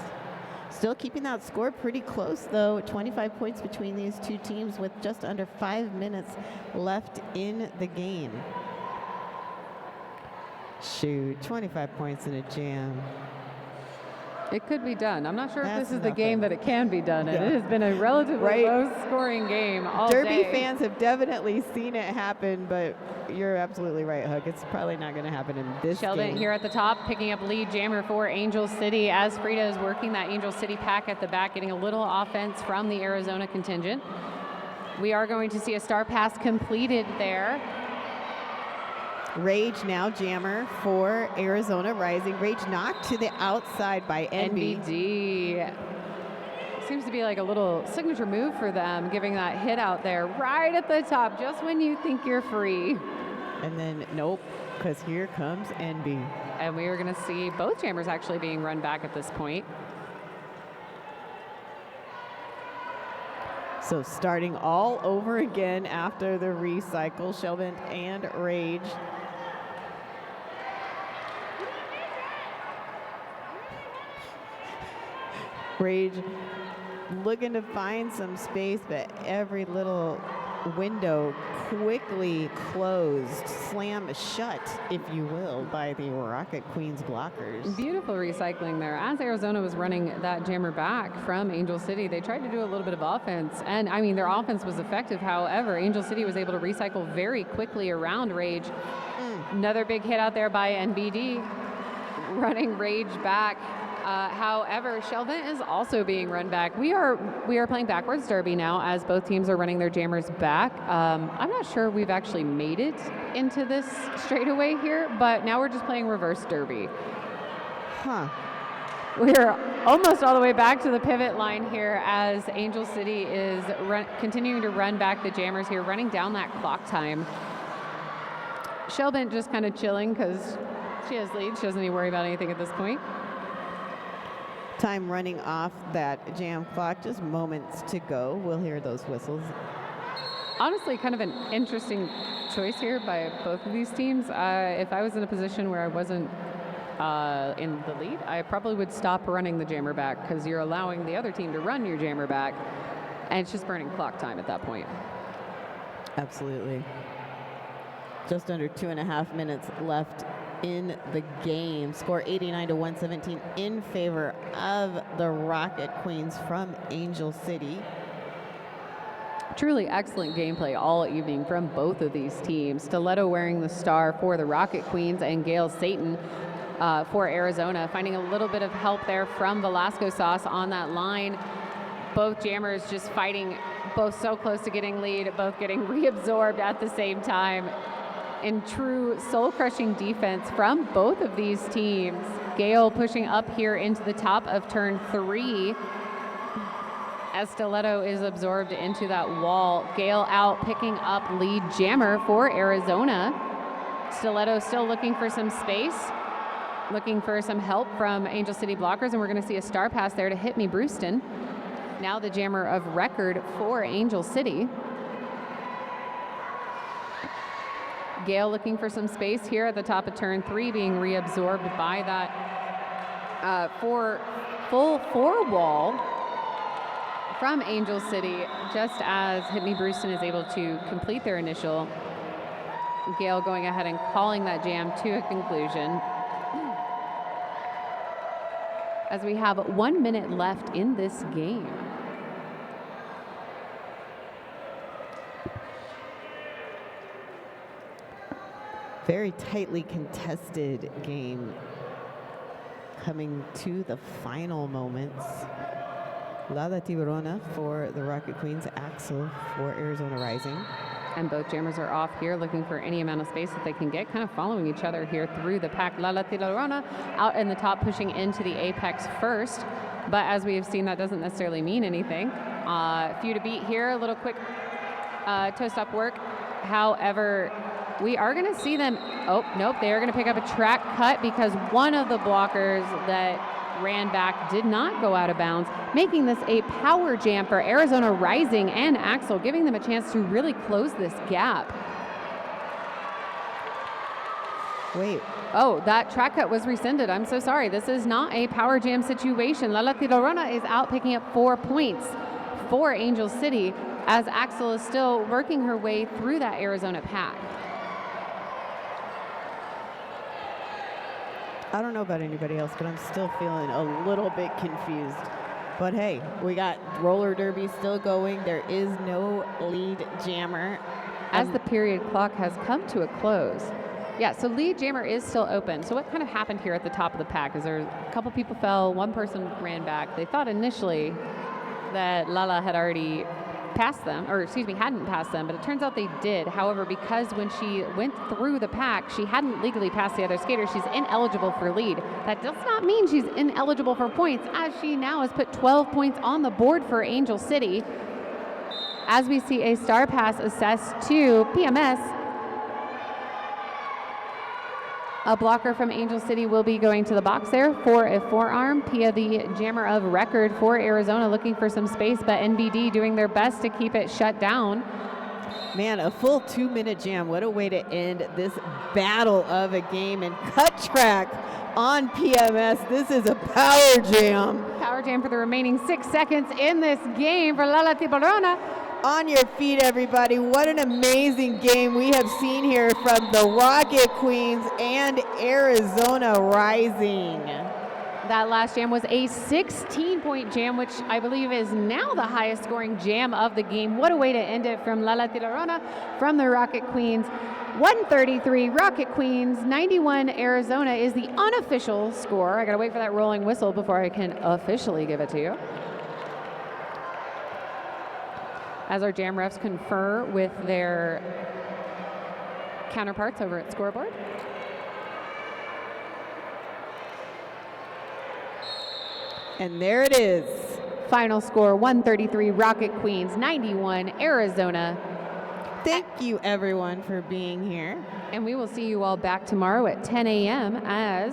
Still keeping that score pretty close, though. 25 points between these two teams with just under 5 minutes left in the game. Shoot, 25 points in a jam. It could be done. I'm not sure That's if this is the nothing. game that it can be done, and Yeah. it has been a relatively Right. low-scoring game all Derby day. fans have definitely seen it happen, but you're absolutely right, Hook. It's probably not going to happen in this Sheldon game. here at the top, picking up lead jammer for Angel City as Frida is working that Angel City pack at the back, getting a little offense from the Arizona contingent. We are going to see a star pass completed there. Rage now jammer for Arizona Rising. Rage knocked to the outside by NB. NBD. Seems to be like a little signature move for them, giving that hit out there right at the top, just when you think you're free. And then, nope, because here comes NB. And we are going to see both jammers actually being run back at this point. So starting all over again after the recycle, Sheldon and Rage. Rage looking to find some space, but every little window quickly closed, slammed shut, if you will, by the Rocket Queens blockers. Beautiful recycling there. As Arizona was running that jammer back from Angel City, they tried to do a little bit of offense. And I mean, their offense was effective. However, Angel City was able to recycle very quickly around Rage. Another big hit out there by NBD, running Rage back. However, Sheldon is also being run back. We are playing backwards derby now as both teams are running their jammers back. I'm not sure we've actually made it into this straightaway here, but now we're just playing reverse derby. Huh. We're almost all the way back to the pivot line here as Angel City is continuing to run back the jammers here, running down that clock time. Sheldon just kind of chilling because she has lead. She doesn't need to worry about anything at this point. Time running off that jam clock, just moments to go. We'll hear those whistles. Honestly, kind of an interesting choice here by both of these teams. If I was in a position where I wasn't in the lead, I probably would stop running the jammer back because you're allowing the other team to run your jammer back, and it's just burning clock time at that point. Absolutely. Just under 2.5 minutes left in the game. Score 89 to 117 in favor of the Rocket Queens from Angel City. Truly excellent gameplay all evening from both of these teams. Stiletto wearing the star for the Rocket Queens and Gail Satan for Arizona, finding a little bit of help there from Velasco Sauce on that line. Both jammers just fighting, both so close to getting lead, both getting reabsorbed at the same time. In true soul-crushing defense from both of these teams. Gail pushing up here into the top of turn 3 as Stiletto is absorbed into that wall. Gail out picking up lead jammer for Arizona. Stiletto still looking for some space, looking for some help from Angel City blockers, and we're going to see a star pass there to Hit Me Brewston. Now the jammer of record for Angel City. Gail looking for some space here at the top of turn 3, being reabsorbed by that full 4 wall from Angel City, just as Hit Me Brewston is able to complete their initial. Gail going ahead and calling that jam to a conclusion. as we have 1 minute left in this game. Very tightly contested game coming to the final moments. Lala Tiburona for the Rocket Queens, Axel for Arizona Rising. And both jammers are off here looking for any amount of space that they can get, kind of following each other here through the pack. Lala Tiburona out in the top, pushing into the apex first. But as we have seen, that doesn't necessarily mean anything. Few to beat here, a little quick toe stop work. However, we are going to see them, oh, nope, they are going to pick up a track cut because one of the blockers that ran back did not go out of bounds, making this a power jam for Arizona Rising and Axel, giving them a chance to really close this gap. Wait. Oh, that track cut was rescinded. I'm so sorry. This is not a power jam situation. Lala Tiburona is out picking up 4 points for Angel City as Axel is still working her way through that Arizona pack. I don't know about anybody else, but I'm still feeling a little bit confused. But hey, we got roller derby still going. There is no lead jammer. As the period clock has come to a close. Yeah, so lead jammer is still open. So what kind of happened here at the top of the pack is there a couple people fell, one person ran back. They thought initially that Lala had already passed them, or excuse me, hadn't passed them, but it turns out they did. However, because when she went through the pack, she hadn't legally passed the other skater, she's ineligible for lead. That does not mean she's ineligible for points, as she now has put 12 points on the board for Angel City. As we see a star pass assessed to PMS, a blocker from Angel City will be going to the box there for a forearm. Pia, the jammer of record for Arizona, looking for some space, but NBD doing their best to keep it shut down. Man, a full 2-minute jam. What a way to end this battle of a game. And cut track on PMS. This is a power jam. Power jam for the remaining 6 seconds in this game for Lala Tiburona. On your feet, everybody. What an amazing game we have seen here from the Rocket Queens and Arizona Rising. That last jam was a 16-point jam, which I believe is now the highest scoring jam of the game. What a way to end it from Lala Tiburona from the Rocket Queens. 133 Rocket Queens, 91 Arizona is the unofficial score. I gotta wait for that rolling whistle before I can officially give it to you. As our jam refs confer with their counterparts over at Scoreboard. And there it is. Final score, 133 Rocket Queens, 91 Arizona. Thank you, everyone, for being here. And we will see you all back tomorrow at 10 a.m. as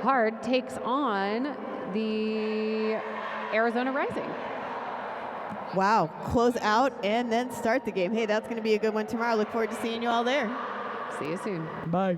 Hard takes on the Arizona Rising. Wow, close out and then start the game. Hey, that's going to be a good one tomorrow. Look forward to seeing you all there. See you soon. Bye.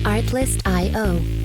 Artlist.io